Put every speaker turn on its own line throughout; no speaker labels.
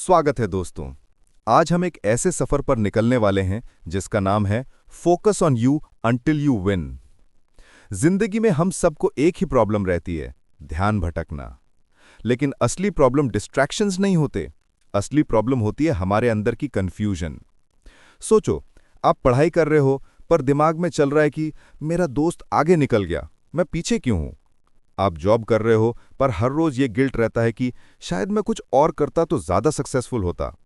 स्वागत है दोस्तों। आज हम एक ऐसे सफर पर निकलने वाले हैं जिसका नाम है focus on you until you win. जिंदगी में हम सबको एक ही प्रॉब्लम रहती है, ध्यान भटकना। लेकिन असली प्रॉब्लम डिस्ट्रैक्शंस नहीं होते, असली प्रॉब्लम होती है हमारे अंदर की कंफ्यूजन। सोचो, आप पढ़ाई कर रहे हो पर दिमाग में चल रहा है कि मेरा दोस्त आगे निकल गया, मैं पीछे क्यों हूं। आप जॉब कर रहे हो पर हर रोज ये गिल्ट रहता है कि शायद मैं कुछ और करता तो ज्यादा सक्सेसफुल होता।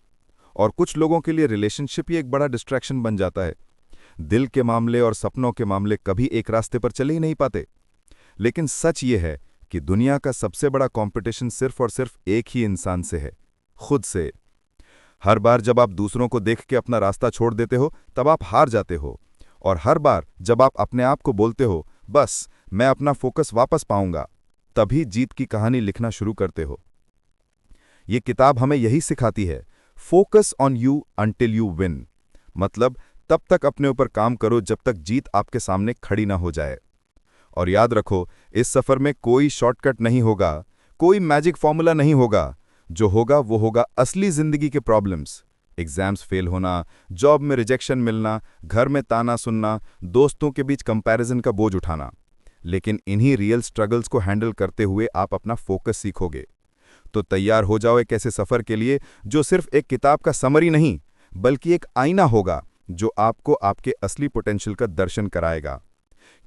और कुछ लोगों के लिए रिलेशनशिप ही एक बड़ा डिस्ट्रैक्शन बन जाता है। दिल के मामले और सपनों के मामले कभी एक रास्ते पर चले ही नहीं पाते। लेकिन सच ये है कि दुनिया का सबसे बड़ा कंपटीशन सिर्फ और सिर्फ एक ही इंसान से है, खुद से। हर बार जब आप दूसरों को देख के अपना रास्ता छोड़ देते हो तब आप हार जाते हो। और हर बार जब आप अपने आप को बोलते हो बस मैं अपना फोकस वापस पाऊंगा, तभी जीत की कहानी लिखना शुरू करते हो। ये किताब हमें यही सिखाती है, focus on you until you win. मतलब तब तक अपने ऊपर काम करो जब तक जीत आपके सामने खड़ी ना हो जाए। और याद रखो, इस सफर में कोई शॉर्टकट नहीं होगा, कोई मैजिक फॉर्मूला नहीं होगा। जो होगा वो होगा असली जिंदगी के प्रॉब्लम्स। एग्जाम्स फेल होना, जॉब में रिजेक्शन मिलना, घर में ताना सुनना, दोस्तों के बीच कंपैरिजन का बोझ उठाना। लेकिन इन्हीं रियल स्ट्रगल्स को हैंडल करते हुए आप अपना फोकस सीखोगे। तो तैयार हो जाओ एक ऐसे सफर के लिए जो सिर्फ एक किताब का समरी नहीं, बल्कि एक आईना होगा जो आपको आपके असली पोटेंशियल का दर्शन कराएगा।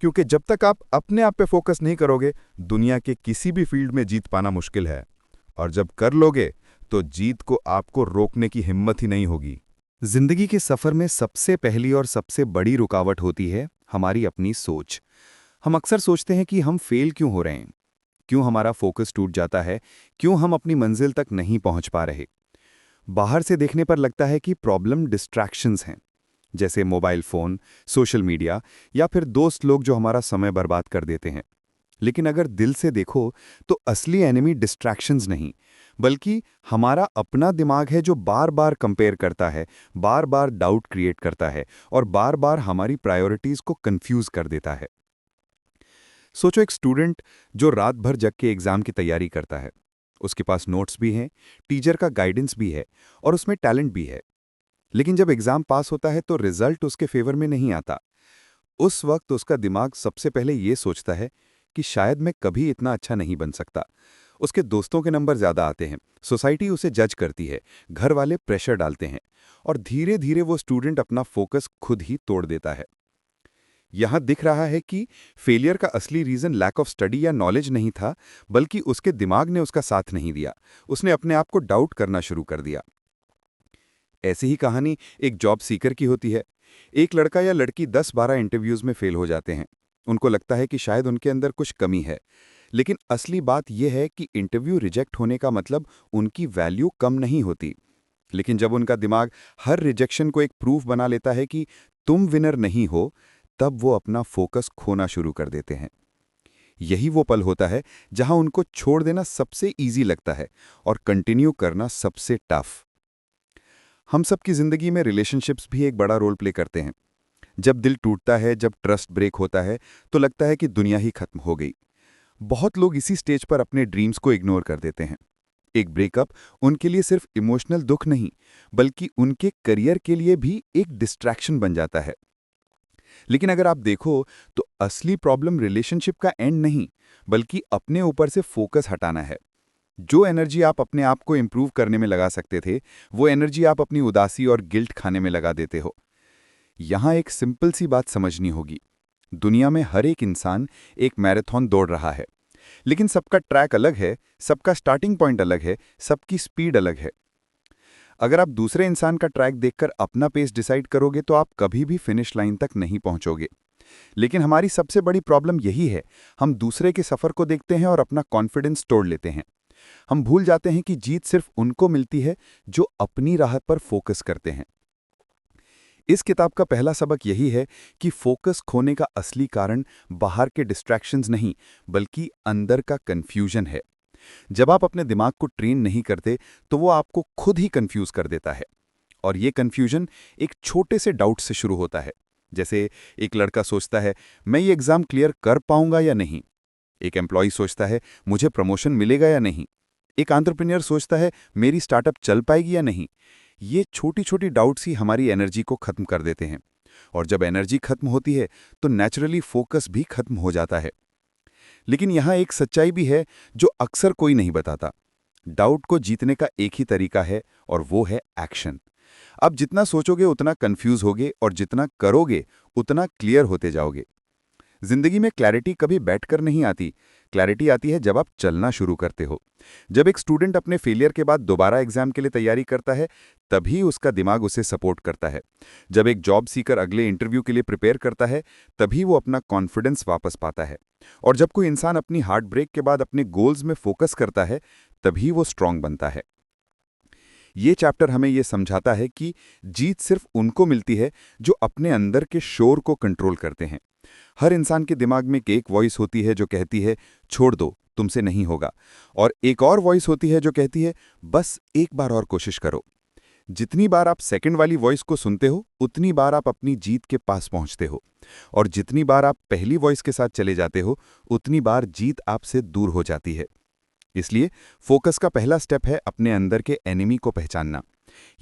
क्योंकि जब तक आप अपने आप पे फोकस नहीं करोगे, दुनिया के किसी भी फील्ड में जीत पाना मुश्किल है। और जब कर लोगे तो जीत को आपको रोकने की हिम्मत ही नहीं होगी।
जिंदगी के सफर में सबसे पहली और सबसे बड़ी रुकावट होती है हमारी अपनी सोच। हम अक्सर सोचते हैं कि हम फेल क्यों हो रहे हैं, क्यों हमारा फोकस टूट जाता है, क्यों हम अपनी मंजिल तक नहीं पहुंच पा रहे। बाहर से देखने पर लगता है कि प्रॉब्लम डिस्ट्रैक्शंस हैं, जैसे मोबाइल फोन, सोशल मीडिया या फिर दोस्त लोग जो हमारा समय बर्बाद कर देते हैं। लेकिन अगर दिल से देखो तो असली एनिमी डिस्ट्रैक्शंस नहीं, बल्कि हमारा अपना दिमाग है जो बार बार कंपेयर करता है, बार बार डाउट क्रिएट करता है और बार बार हमारी प्रायोरिटीज को कंफ्यूज कर देता है। सोचो, एक स्टूडेंट जो रात भर जग के एग्जाम की तैयारी करता है, उसके पास नोट्स भी हैं, टीचर का गाइडेंस भी है और उसमें टैलेंट भी है। लेकिन जब एग्जाम पास होता है तो रिजल्ट उसके फेवर में नहीं आता। उस वक्त उसका दिमाग सबसे पहले ये सोचता है कि शायद मैं कभी इतना अच्छा नहीं बन सकता। उसके दोस्तों के नंबर ज्यादा आते हैं, सोसाइटी उसे जज करती है, घर वाले प्रेशर डालते हैं और धीरे धीरे वो स्टूडेंट अपना फोकस खुद ही तोड़ देता है। यहां दिख रहा है कि फेलियर का असली रीजन लैक ऑफ स्टडी या नॉलेज नहीं था, बल्कि उसके दिमाग ने उसका साथ नहीं दिया। उसने अपने आप को डाउट करना शुरू कर दिया। ऐसी ही कहानी एक जॉब सीकर की होती है। एक लड़का या लड़की 10-12 इंटरव्यूज में फेल हो जाते हैं। उनको लगता है कि शायद उनके अंदर कुछ कमी है। लेकिन असली बात यह है कि इंटरव्यू रिजेक्ट होने का मतलब उनकी वैल्यू कम नहीं होती। लेकिन जब उनका दिमाग हर रिजेक्शन को एक प्रूफ बना लेता है कि तुम विनर नहीं हो, तब वो अपना फोकस खोना शुरू कर देते हैं। यही वो पल होता है जहां उनको छोड़ देना सबसे ईजी लगता है और कंटिन्यू करना सबसे टफ। हम सबकी जिंदगी में रिलेशनशिप्स भी एक बड़ा रोल प्ले करते हैं। जब दिल टूटता है, जब ट्रस्ट ब्रेक होता है, तो लगता है कि दुनिया ही खत्म हो गई। बहुत लोग इसी स्टेज पर अपने ड्रीम्स को इग्नोर कर देते हैं। एक ब्रेकअप उनके लिए सिर्फ इमोशनल दुख नहीं, बल्कि उनके करियर के लिए भी एक डिस्ट्रैक्शन बन जाता है। लेकिन अगर आप देखो तो असली प्रॉब्लम रिलेशनशिप का एंड नहीं, बल्कि अपने ऊपर से फोकस हटाना है। जो एनर्जी आप अपने आप को इंप्रूव करने में लगा सकते थे, वो एनर्जी आप अपनी उदासी और गिल्ट खाने में लगा देते हो। यहां एक सिंपल सी बात समझनी होगी। दुनिया में हर एक इंसान एक मैराथन दौड़ रहा है, लेकिन सबका ट्रैक अलग है, सबका स्टार्टिंग पॉइंट अलग है, सबकी स्पीड अलग है। अगर आप दूसरे इंसान का ट्रैक देखकर अपना पेस डिसाइड करोगे तो आप कभी भी फिनिश लाइन तक नहीं पहुंचोगे। लेकिन हमारी सबसे बड़ी प्रॉब्लम यही है, हम दूसरे के सफर को देखते हैं और अपना कॉन्फिडेंस तोड़ लेते हैं। हम भूल जाते हैं कि जीत सिर्फ उनको मिलती है जो अपनी राह पर फोकस करते हैं। इस किताब का पहला सबक यही है कि फोकस खोने का असली कारण बाहर के डिस्ट्रैक्शंस नहीं, बल्कि अंदर का कंफ्यूजन है। जब आप अपने दिमाग को ट्रेन नहीं करते तो वो आपको खुद ही कंफ्यूज कर देता है। और ये कंफ्यूजन एक छोटे से डाउट से शुरू होता है। जैसे एक लड़का सोचता है, मैं ये एग्जाम क्लियर कर पाऊंगा या नहीं। एक एम्प्लॉय सोचता है, मुझे प्रमोशन मिलेगा या नहीं। एक एंटरप्रेन्योर सोचता है मेरी स्टार्टअप चल पाएगी या नहीं। ये छोटी छोटी डाउट्स ही हमारी एनर्जी को खत्म कर देते हैं, और जब एनर्जी खत्म होती है तो नेचुरली फोकस भी खत्म हो जाता है। लेकिन यहाँ एक सच्चाई भी है जो अक्सर कोई नहीं बताता। डाउट को जीतने का एक ही तरीका है, और वो है एक्शन। आप जितना सोचोगे उतना कंफ्यूज होगे, और जितना करोगे उतना क्लियर होते जाओगे। जिंदगी में क्लैरिटी कभी बैठकर नहीं आती। क्लैरिटी आती है जब आप चलना शुरू करते हो। जब एक स्टूडेंट अपने फेलियर के बाद दोबारा एग्जाम के लिए तैयारी करता है, तभी उसका दिमाग उसे सपोर्ट करता है। जब एक जॉब सीकर अगले इंटरव्यू के लिए प्रिपेयर करता है, तभी वो अपना कॉन्फिडेंस वापस पाता है। और जब कोई इंसान अपनी हार्ट ब्रेक के बाद अपने गोल्स में फोकस करता है, तभी वो स्ट्रांग बनता है। ये चैप्टर हमें ये समझाता है कि जीत सिर्फ उनको मिलती है जो अपने अंदर के शोर को कंट्रोल करते हैं। हर इंसान के दिमाग में एक वॉइस होती है जो कहती है छोड़ दो, तुमसे नहीं होगा, और एक और वॉइस होती है जो कहती है बस एक बार और कोशिश करो। जितनी बार आप सेकंड वाली वॉइस को सुनते हो, उतनी बार आप अपनी जीत के पास पहुंचते हो, और जितनी बार आप पहली वॉइस के साथ चले जाते हो, उतनी बार जीत आपसे दूर हो जाती है। इसलिए फोकस का पहला स्टेप है अपने अंदर के एनिमी को पहचानना।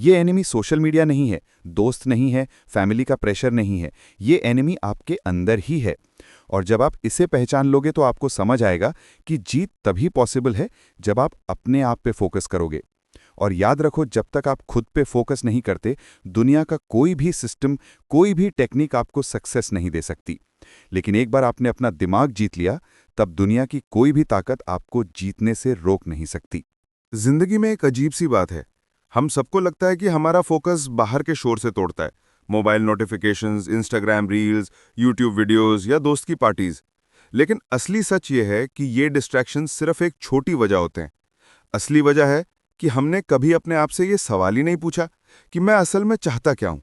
ये एनिमी सोशल मीडिया नहीं है, दोस्त नहीं है, फैमिली का प्रेशर नहीं है। ये एनिमी आपके अंदर ही है। और जब आप इसे पहचान लोगे तो आपको समझ आएगा कि जीत तभी पॉसिबल है जब आप अपने आप पे फोकस करोगे। और याद रखो, जब तक आप खुद पे फोकस नहीं करते, दुनिया का कोई भी सिस्टम, कोई भी टेक्निक आपको सक्सेस नहीं दे सकती। लेकिन एक बार आपने अपना दिमाग जीत लिया, तब दुनिया की कोई भी ताकत आपको जीतने से रोक नहीं सकती।
जिंदगी में एक अजीब सी बात है। हम सबको लगता है कि हमारा फोकस बाहर के शोर से तोड़ता है, mobile notifications, Instagram reels, YouTube videos या दोस्त की पार्टीज। लेकिन असली सच ये है कि ये डिस्ट्रैक्शंस सिर्फ एक छोटी वजह होते हैं। असली वजह है कि हमने कभी अपने आप से ये सवाल ही नहीं पूछा कि मैं असल में चाहता क्या हूं।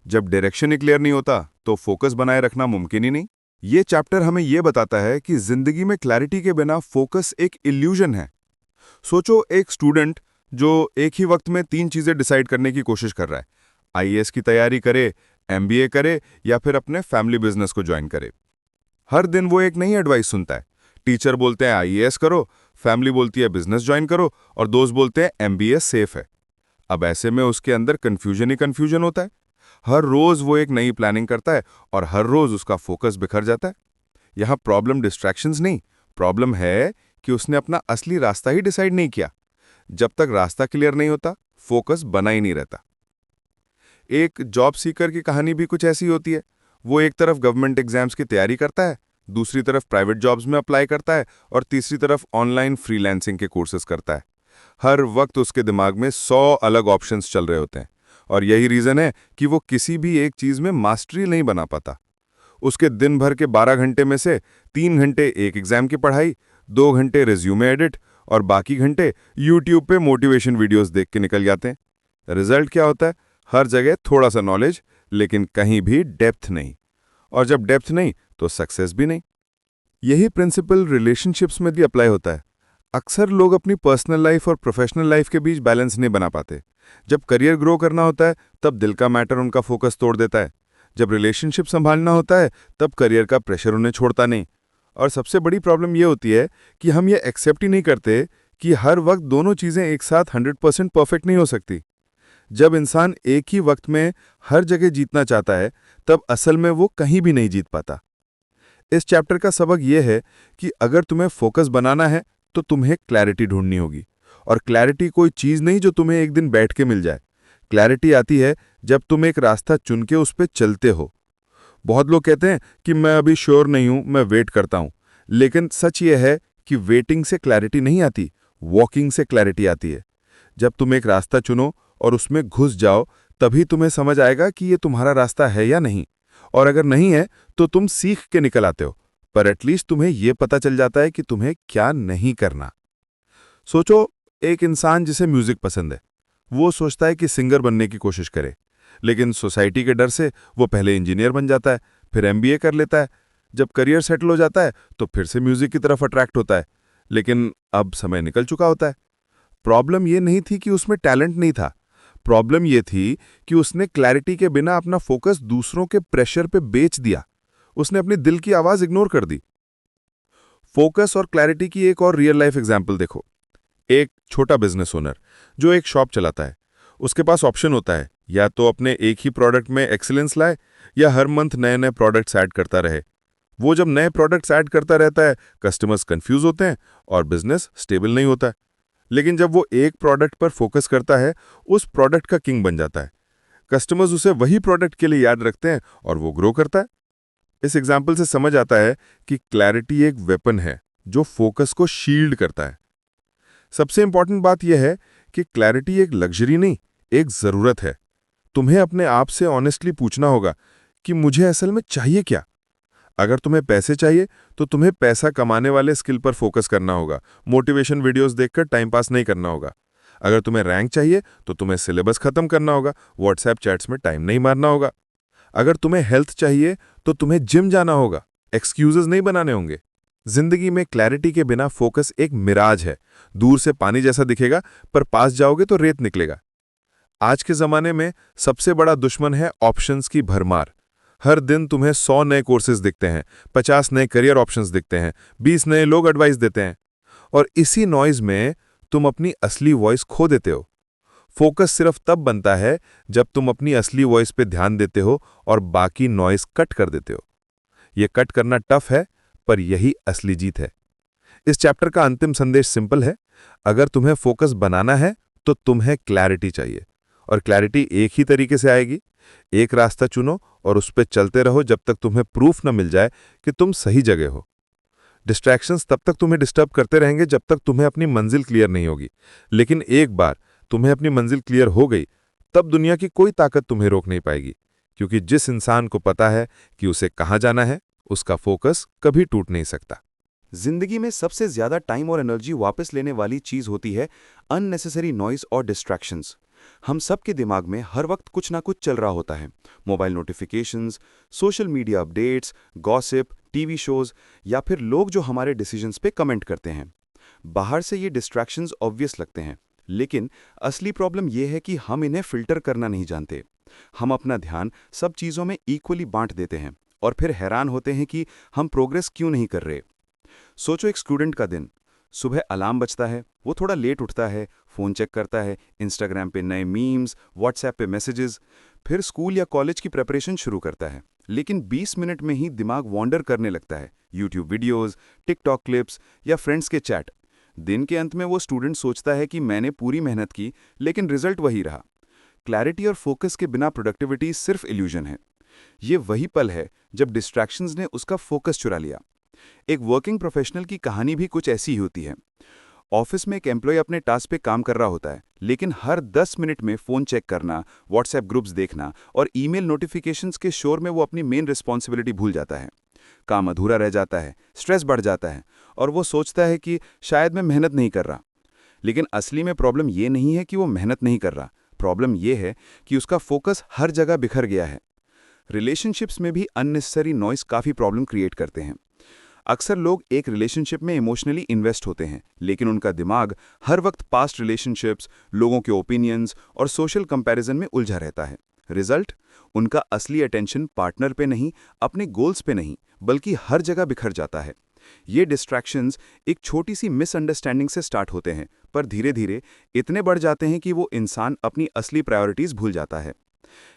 जब डायरेक्शन ही क्लियर नहीं होता तो फोकस बनाए रखना मुमकिन ही नहीं। ये चैप्टर हमें ये बताता है कि जिंदगी में क्लैरिटी के बिना फोकस एक इल्यूजन है। सोचो, एक स्टूडेंट जो एक ही वक्त में 3 चीजें डिसाइड करने की कोशिश कर रहा है, आईएएस की तैयारी करे, एमबीए करे या फिर अपने फैमिली बिजनेस को ज्वाइन करे। हर दिन वो एक नई एडवाइस सुनता है। टीचर बोलते हैं आईएएस करो, फैमिली बोलती है बिजनेस ज्वाइन करो, और दोस्त बोलते हैं एमबीए सेफ है। अब ऐसे में उसके अंदर कंफ्यूजन ही कंफ्यूजन होता है। हर रोज वो एक नई प्लानिंग करता है और हर रोज उसका फोकस बिखर जाता है। यहां प्रॉब्लम डिस्ट्रैक्शंस नहीं, प्रॉब्लम है कि उसने अपना असली रास्ता ही डिसाइड नहीं किया। जब तक रास्ता क्लियर नहीं होता, फोकस बना ही नहीं रहता। एक जॉब सीकर की कहानी भी कुछ ऐसी होती है। वो एक तरफ गवर्नमेंट एग्जाम्स की तैयारी करता है, दूसरी तरफ प्राइवेट जॉब्स में अप्लाई करता है, और तीसरी तरफ ऑनलाइन फ्रीलांसिंग के कोर्सेज करता है। हर वक्त उसके दिमाग में 100 अलग ऑप्शंस चल रहे होते हैं, और यही रीजन है कि वो किसी भी एक चीज में मास्टरी नहीं बना पाता। उसके दिन भर के 12 घंटे में से 3 घंटे एक एग्जाम की पढ़ाई, 2 घंटे रिज्यूमे एडिट, और बाकी घंटे यूट्यूब पे मोटिवेशन वीडियोस देख के निकल जाते हैं। रिजल्ट क्या होता है? हर जगह थोड़ा सा नॉलेज, लेकिन कहीं भी डेप्थ नहीं। और जब डेप्थ नहीं तो सक्सेस भी नहीं। यही प्रिंसिपल रिलेशनशिप्स में भी अप्लाई होता है। अक्सर लोग अपनी पर्सनल लाइफ और प्रोफेशनल लाइफ के बीच बैलेंस नहीं बना पाते। जब करियर ग्रो करना होता है तब दिल का मैटर उनका फोकस तोड़ देता है। जब रिलेशनशिप संभालना होता है तब करियर का प्रेशर उन्हें छोड़ता नहीं। और सबसे बड़ी प्रॉब्लम यह होती है कि हम ये एक्सेप्ट ही नहीं करते कि हर वक्त दोनों चीजें एक साथ 100% परफेक्ट नहीं हो सकती। जब इंसान एक ही वक्त में हर जगह जीतना चाहता है, तब असल में वो कहीं भी नहीं जीत पाता। इस चैप्टर का सबक यह है कि अगर तुम्हें फोकस बनाना है तो तुम्हें क्लैरिटी ढूंढनी होगी। और क्लैरिटी कोई चीज नहीं जो तुम्हें एक दिन बैठ के मिल जाए। क्लैरिटी आती है जब तुम एक रास्ता चुन के उस पर चलते हो। बहुत लोग कहते हैं कि मैं अभी श्योर नहीं हूं, मैं वेट करता हूं। लेकिन सच यह है कि वेटिंग से क्लैरिटी नहीं आती, वॉकिंग से क्लैरिटी आती है। जब तुम एक रास्ता चुनो और उसमें घुस जाओ, तभी तुम्हें समझ आएगा कि ये तुम्हारा रास्ता है या नहीं। और अगर नहीं है तो तुम सीख के निकल आते हो, पर एटलीस्ट तुम्हें यह पता चल जाता है कि तुम्हें क्या नहीं करना। सोचो, एक इंसान जिसे म्यूजिक पसंद है, वो सोचता है कि सिंगर बनने की कोशिश करे, लेकिन सोसाइटी के डर से वो पहले इंजीनियर बन जाता है, फिर एमबीए कर लेता है। जब करियर सेटल हो जाता है तो फिर से म्यूजिक की तरफ अट्रैक्ट होता है, लेकिन अब समय निकल चुका होता है। प्रॉब्लम ये नहीं थी कि उसमें टैलेंट नहीं था, प्रॉब्लम ये थी कि उसने क्लैरिटी के बिना अपना फोकस दूसरों के प्रेशर पे बेच दिया। उसने अपने दिल की आवाज इग्नोर कर दी। फोकस और क्लैरिटी की एक और रियल लाइफ एग्जाम्पल देखो।
एक छोटा बिजनेस ओनर जो एक शॉप चलाता है, उसके पास ऑप्शन होता है या तो अपने एक ही प्रोडक्ट में एक्सीलेंस लाए या हर मंथ नए नए प्रोडक्ट्स ऐड करता रहे। वो जब नए प्रोडक्ट्स ऐड करता रहता है, कस्टमर्स कंफ्यूज होते हैं और बिजनेस स्टेबल नहीं होता है। लेकिन जब वो एक प्रोडक्ट पर फोकस करता है, उस प्रोडक्ट का किंग बन जाता है। कस्टमर्स उसे वही प्रोडक्ट के लिए याद रखते हैं और वो ग्रो करता है। इस एग्जाम्पल से समझ आता है कि क्लैरिटी एक वेपन है जो फोकस को शील्ड करता है। सबसे इंपॉर्टेंट बात यह है कि क्लैरिटी एक लग्जरी नहीं, एक जरूरत है। तुम्हें अपने आप से ऑनेस्टली पूछना होगा कि मुझे असल में चाहिए क्या। अगर तुम्हें पैसे चाहिए तो तुम्हें पैसा कमाने वाले स्किल पर फोकस करना होगा, मोटिवेशन वीडियोस देखकर टाइम पास नहीं करना होगा। अगर तुम्हें रैंक चाहिए तो तुम्हें सिलेबस खत्म करना होगा, व्हाट्सएप चैट्स में टाइम नहीं मारना होगा। अगर तुम्हें हेल्थ चाहिए तो तुम्हें जिम जाना होगा, एक्सक्यूजेस नहीं बनाने होंगे। जिंदगी में क्लैरिटी के बिना फोकस एक मिराज है। दूर से पानी जैसा दिखेगा, पर पास जाओगे तो रेत निकलेगा। आज के जमाने में सबसे बड़ा दुश्मन है ऑप्शंस की भरमार। हर दिन तुम्हें 100 नए कोर्सेज दिखते हैं, 50 नए करियर ऑप्शंस दिखते हैं, 20 नए लोग एडवाइस देते हैं, और इसी नॉइज में तुम अपनी असली वॉइस खो देते हो। फोकस सिर्फ तब बनता है जब तुम अपनी असली वॉइस पे ध्यान देते हो और बाकी नॉइज कट कर देते हो। यह कट करना टफ है, पर यही असली जीत है। इस चैप्टर का अंतिम संदेश सिंपल है। अगर तुम्हें फोकस बनाना है तो तुम्हें क्लैरिटी चाहिए, और क्लैरिटी एक ही तरीके से आएगी। एक रास्ता चुनो और उस पर चलते रहो जब तक तुम्हें प्रूफ न मिल जाए कि तुम सही जगह हो। डिस्ट्रैक्शंस तब तक तुम्हें डिस्टर्ब करते रहेंगे जब तक तुम्हें अपनी मंजिल क्लियर नहीं होगी। लेकिन एक बार तुम्हें अपनी मंजिल क्लियर हो गई, तब दुनिया की कोई ताकत तुम्हें रोक नहीं पाएगी, क्योंकि जिस इंसान को पता है कि उसे कहाँ जाना है, उसका फोकस कभी टूट नहीं सकता।
जिंदगी में सबसे ज्यादा टाइम और एनर्जी वापस लेने वाली चीज होती है अननेसेसरी नॉइज और डिस्ट्रैक्शंस। हम सबके दिमाग में हर वक्त कुछ ना कुछ चल रहा होता है। Mobile notifications, social media updates, gossip, TV shows, या फिर लोग जो हमारे डिसीजंस पे कमेंट करते हैं। बाहर से ये डिस्ट्रैक्शंस ऑब्वियस लगते हैं, लेकिन असली प्रॉब्लम यह है कि हम इन्हें फिल्टर करना नहीं जानते। हम अपना ध्यान सब चीज़ों में इक्वली बांट देते हैं और फिर हैरान होते हैं कि हम प्रोग्रेस क्यों नहीं कर रहे। सोचो, एक स्टूडेंट का दिन। सुबह अलार्म बजता है, वो थोड़ा लेट उठता है, फ़ोन चेक करता है, इंस्टाग्राम पे नए मीम्स, व्हाट्सएप पे मैसेजेस, फिर स्कूल या कॉलेज की प्रिपरेशन शुरू करता है। लेकिन 20 मिनट में ही दिमाग वॉन्डर करने लगता है। यूट्यूब वीडियोस, टिकटॉक क्लिप्स या फ्रेंड्स के चैट। दिन के अंत में वो स्टूडेंट सोचता है कि मैंने पूरी मेहनत की, लेकिन रिजल्ट वही रहा। क्लैरिटी और फोकस के बिना प्रोडक्टिविटी सिर्फ इल्यूजन है। ये वही पल है जब डिस्ट्रैक्शंस ने उसका फोकस चुरा लिया। एक वर्किंग प्रोफेशनल की कहानी भी कुछ ऐसी ही होती है। ऑफिस में एक एम्प्लॉय अपने टास्क पे काम कर रहा होता है, लेकिन हर 10 मिनट में फ़ोन चेक करना, व्हाट्सएप ग्रुप्स देखना और ईमेल नोटिफिकेशंस के शोर में वो अपनी मेन रिस्पॉन्सिबिलिटी भूल जाता है। काम अधूरा रह जाता है, स्ट्रेस बढ़ जाता है और वो सोचता है कि शायद मैं मेहनत नहीं कर रहा। लेकिन असली में प्रॉब्लम ये नहीं है कि वो मेहनत नहीं कर रहा। प्रॉब्लम ये है कि उसका फोकस हर जगह बिखर गया है। रिलेशनशिप्स में भी अननेसेसरी नॉइस काफ़ी प्रॉब्लम क्रिएट करते हैं। अक्सर लोग एक रिलेशनशिप में इमोशनली इन्वेस्ट होते हैं, लेकिन उनका दिमाग हर वक्त पास्ट रिलेशनशिप्स, लोगों के ओपिनियंस और सोशल कंपैरिजन में उलझा रहता है। रिजल्ट, उनका असली अटेंशन पार्टनर पे नहीं, अपने गोल्स पे नहीं, बल्कि हर जगह बिखर जाता है। ये डिस्ट्रैक्शंस एक छोटी सी मिसअंडरस्टैंडिंग से स्टार्ट होते हैं, पर धीरे धीरे इतने बढ़ जाते हैं कि वो इंसान अपनी असली प्रायोरिटीज भूल जाता है।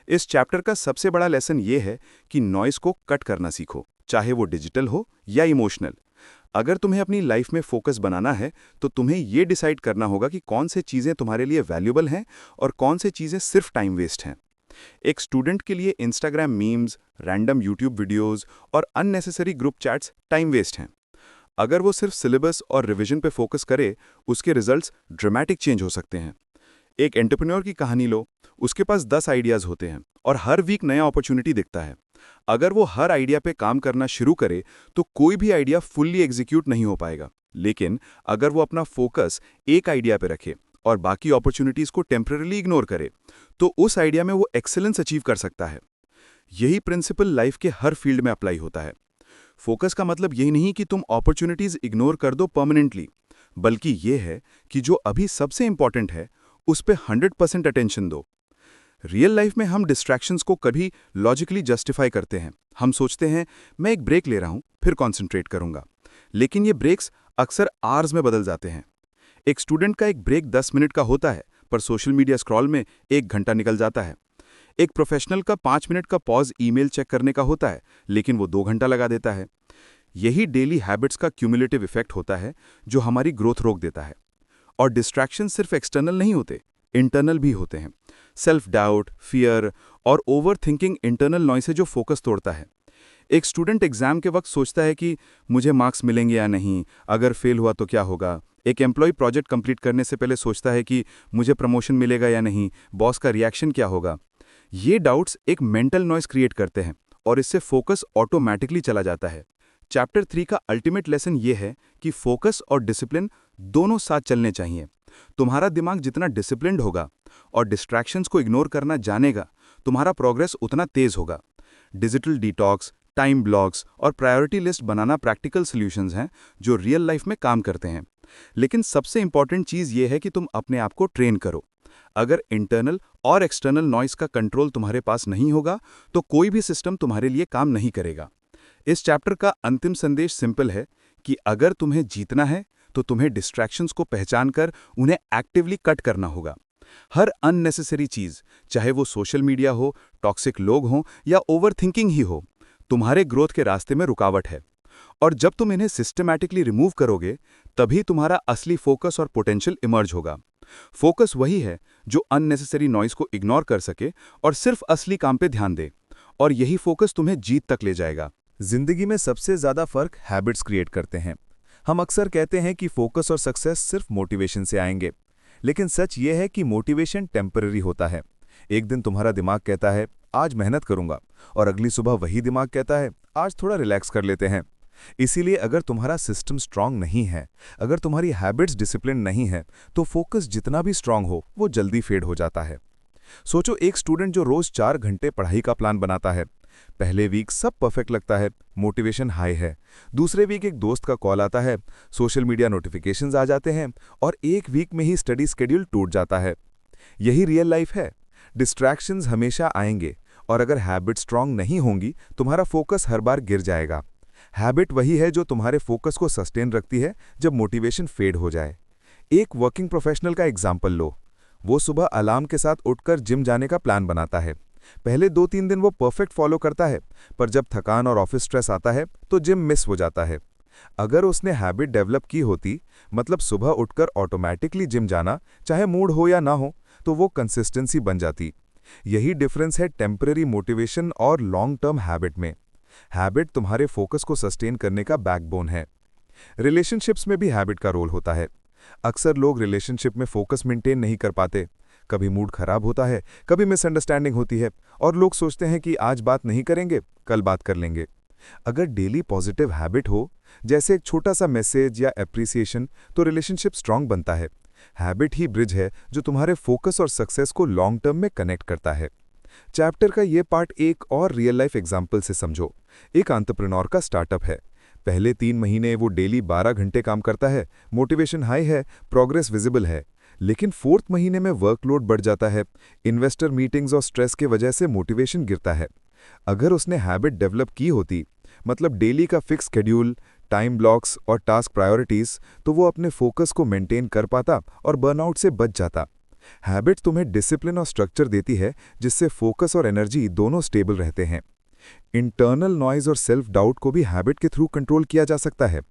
इस चैप्टर का सबसे बड़ा लेसन ये है कि नॉइस को कट करना सीखो, चाहे वो डिजिटल हो या इमोशनल। अगर तुम्हें अपनी लाइफ में फोकस बनाना है तो तुम्हें ये डिसाइड करना होगा कि कौन से चीज़ें तुम्हारे लिए वैल्यूबल हैं और कौन से चीज़ें सिर्फ टाइम वेस्ट हैं। एक स्टूडेंट के लिए Instagram memes, random YouTube videos और unnecessary group chats time waste हैं। अगर वो सिर्फ सिलेबस और रिवीजन पे फोकस करे, उसके रिजल्ट्स ड्रामेटिक चेंज हो सकते हैं। एक एंटरप्रेन्योर की कहानी लो। उसके पास 10 आइडियाज़ होते हैं और हर वीक नया अपॉर्चुनिटी दिखता है। अगर वो हर आइडिया पे काम करना शुरू करे तो कोई भी आइडिया फुल्ली एग्जीक्यूट नहीं हो पाएगा। लेकिन अगर वो अपना फोकस एक आइडिया पे रखे और बाकी अपॉर्चुनिटीज़ को टेम्पररीली इग्नोर करे, तो उस आइडिया में वो एक्सेलेंस अचीव कर सकता है। यही प्रिंसिपल लाइफ के हर फील्ड में अप्लाई होता है। फोकस का मतलब यही नहीं कि तुम अपॉर्चुनिटीज़ इग्नोर कर दो परमानेंटली, बल्कि ये है कि जो अभी सबसे इंपॉर्टेंट है उस पे 100% अटेंशन दो। रियल लाइफ में हम डिस्ट्रैक्शंस को कभी लॉजिकली जस्टिफाई करते हैं। हम सोचते हैं मैं एक ब्रेक ले रहा हूं, फिर कॉन्सेंट्रेट करूंगा। लेकिन ये ब्रेक्स अक्सर आवर्स में बदल जाते हैं।
एक स्टूडेंट का एक ब्रेक 10 मिनट का होता है, पर सोशल मीडिया स्क्रॉल में 1 घंटा निकल जाता है। एक प्रोफेशनल का 5 मिनट का पॉज ईमेल चेक करने का होता है, लेकिन वो 2 घंटा लगा देता है। यही डेली हैबिट्स का क्यूमुलेटिव इफेक्ट होता है, जो हमारी ग्रोथ रोक देता है। और डिस्ट्रैक्शन सिर्फ एक्सटर्नल नहीं होते, इंटरनल भी होते हैं। सेल्फ डाउट, फियर और ओवर थिंकिंग इंटरनल नॉइस है जो फोकस तोड़ता है। एक स्टूडेंट एग्जाम के वक्त सोचता है कि मुझे मार्क्स मिलेंगे या नहीं, अगर फेल हुआ तो क्या होगा। एक एम्प्लॉय प्रोजेक्ट कंप्लीट करने से पहले सोचता है कि मुझे प्रमोशन मिलेगा या नहीं, बॉस का रिएक्शन क्या होगा। ये डाउट्स एक मेंटल नॉइस क्रिएट करते हैं और इससे फोकस ऑटोमेटिकली चला जाता है। चैप्टर 3 का अल्टीमेट लेसन ये है कि फोकस और डिसिप्लिन दोनों साथ चलने चाहिए। तुम्हारा दिमाग जितना डिसिप्लिन्ड होगा और डिस्ट्रैक्शंस को इग्नोर करना जानेगा, तुम्हारा प्रोग्रेस उतना तेज होगा। डिजिटल डिटॉक्स, टाइम ब्लॉक्स और प्रायोरिटी लिस्ट बनाना प्रैक्टिकल सॉल्यूशंस हैं जो रियल लाइफ में काम करते हैं। लेकिन सबसे इंपॉर्टेंट चीज़ ये है कि तुम अपने आप को ट्रेन करो। अगर इंटरनल और एक्सटर्नल नॉइस का कंट्रोल तुम्हारे पास नहीं होगा, तो कोई भी सिस्टम तुम्हारे लिए काम नहीं करेगा। इस चैप्टर का अंतिम संदेश सिंपल है कि अगर तुम्हें जीतना है, तो तुम्हें डिस्ट्रैक्शंस को पहचान कर उन्हें एक्टिवली कट करना होगा। हर अननेसेसरी चीज़, चाहे वो सोशल मीडिया हो, टॉक्सिक लोग हों या ओवरथिंकिंग ही हो, तुम्हारे ग्रोथ के रास्ते में रुकावट है। और जब तुम इन्हें सिस्टमैटिकली रिमूव करोगे, तभी तुम्हारा असली फोकस और पोटेंशियल इमर्ज होगा। फोकस वही है जो अननेसेसरी नॉइस को इग्नोर कर सके और सिर्फ असली काम पे ध्यान दे, और यही फोकस तुम्हें जीत तक ले जाएगा।
जिंदगी में सबसे ज्यादा फर्क हैबिट्स क्रिएट करते हैं। हम अक्सर कहते हैं कि फोकस और सक्सेस सिर्फ मोटिवेशन से आएंगे, लेकिन सच ये है कि मोटिवेशन टेम्पररी होता है। एक दिन तुम्हारा दिमाग कहता है आज मेहनत करूंगा, और अगली सुबह वही दिमाग कहता है आज थोड़ा रिलैक्स कर लेते हैं। इसीलिए अगर तुम्हारा सिस्टम स्ट्रांग नहीं है, अगर तुम्हारी हैबिट्स डिसिप्लिन नहीं है, तो फोकस जितना भी स्ट्रांग हो वो जल्दी फेड हो जाता है। सोचो एक स्टूडेंट जो रोज 4 घंटे पढ़ाई का प्लान बनाता है। पहले वीक सब परफेक्ट लगता है, मोटिवेशन हाई है। दूसरे वीक एक दोस्त का कॉल आता है, सोशल मीडिया नोटिफिकेशंस आ जाते हैं, और एक वीक में ही स्टडी शेड्यूल टूट जाता है। यही रियल लाइफ है। डिस्ट्रैक्शंस हमेशा आएंगे, और अगर हैबिट स्ट्रांग नहीं होंगी, तुम्हारा फोकस हर बार गिर जाएगा। हैबिट वही है जो तुम्हारे फोकस को सस्टेन रखती है जब मोटिवेशन फेड हो जाए। एक वर्किंग प्रोफेशनल का एग्जाम्पल लो। वो सुबह अलार्म के साथ उठकर जिम जाने का प्लान बनाता है। पहले 2-3 दिन वो परफेक्ट फॉलो करता है, पर जब थकान और ऑफिस स्ट्रेस आता है तो जिम मिस हो जाता है। अगर उसने हैबिट डेवलप की होती, मतलब सुबह उठकर ऑटोमेटिकली जिम जाना, चाहे मूड हो या ना हो, तो वो कंसिस्टेंसी बन जाती। यही डिफरेंस है टेम्पररी मोटिवेशन और लॉन्ग टर्म हैबिट में। हैबिट तुम्हारे फोकस को सस्टेन करने का बैकबोन है। रिलेशनशिप्स में भी हैबिट का रोल होता है। अक्सर लोग रिलेशनशिप में फोकस मेंटेन नहीं कर पाते। कभी मूड खराब होता है, कभी मिसअंडरस्टैंडिंग होती है, और लोग सोचते हैं कि आज बात नहीं करेंगे, कल बात कर लेंगे। अगर डेली पॉजिटिव हैबिट हो, जैसे एक छोटा सा मैसेज या एप्रिसिएशन, तो रिलेशनशिप स्ट्रांग बनता है। हैबिट ही ब्रिज है जो तुम्हारे फोकस और सक्सेस को लॉन्ग टर्म में कनेक्ट करता है। चैप्टर का ये पार्ट एक और रियल लाइफ एग्जाम्पल से समझो। एक एंटरप्रेन्योर का स्टार्टअप है। पहले 3 महीने वो डेली 12 घंटे काम करता है, मोटिवेशन हाई है, प्रोग्रेस विजिबल है। लेकिन 4th महीने में वर्कलोड बढ़ जाता है, इन्वेस्टर मीटिंग्स और स्ट्रेस के वजह से मोटिवेशन गिरता है। अगर उसने हैबिट डेवलप की होती, मतलब डेली का फिक्स शेड्यूल, टाइम ब्लॉक्स और टास्क प्रायोरिटीज, तो वो अपने फोकस को मेंटेन कर पाता और बर्नआउट से बच जाता। हैबिट तुम्हें डिसिप्लिन और स्ट्रक्चर देती है, जिससे फोकस और एनर्जी दोनों स्टेबल रहते हैं। इंटरनल नॉइज और सेल्फ डाउट को भी हैबिट के थ्रू कंट्रोल किया जा सकता है।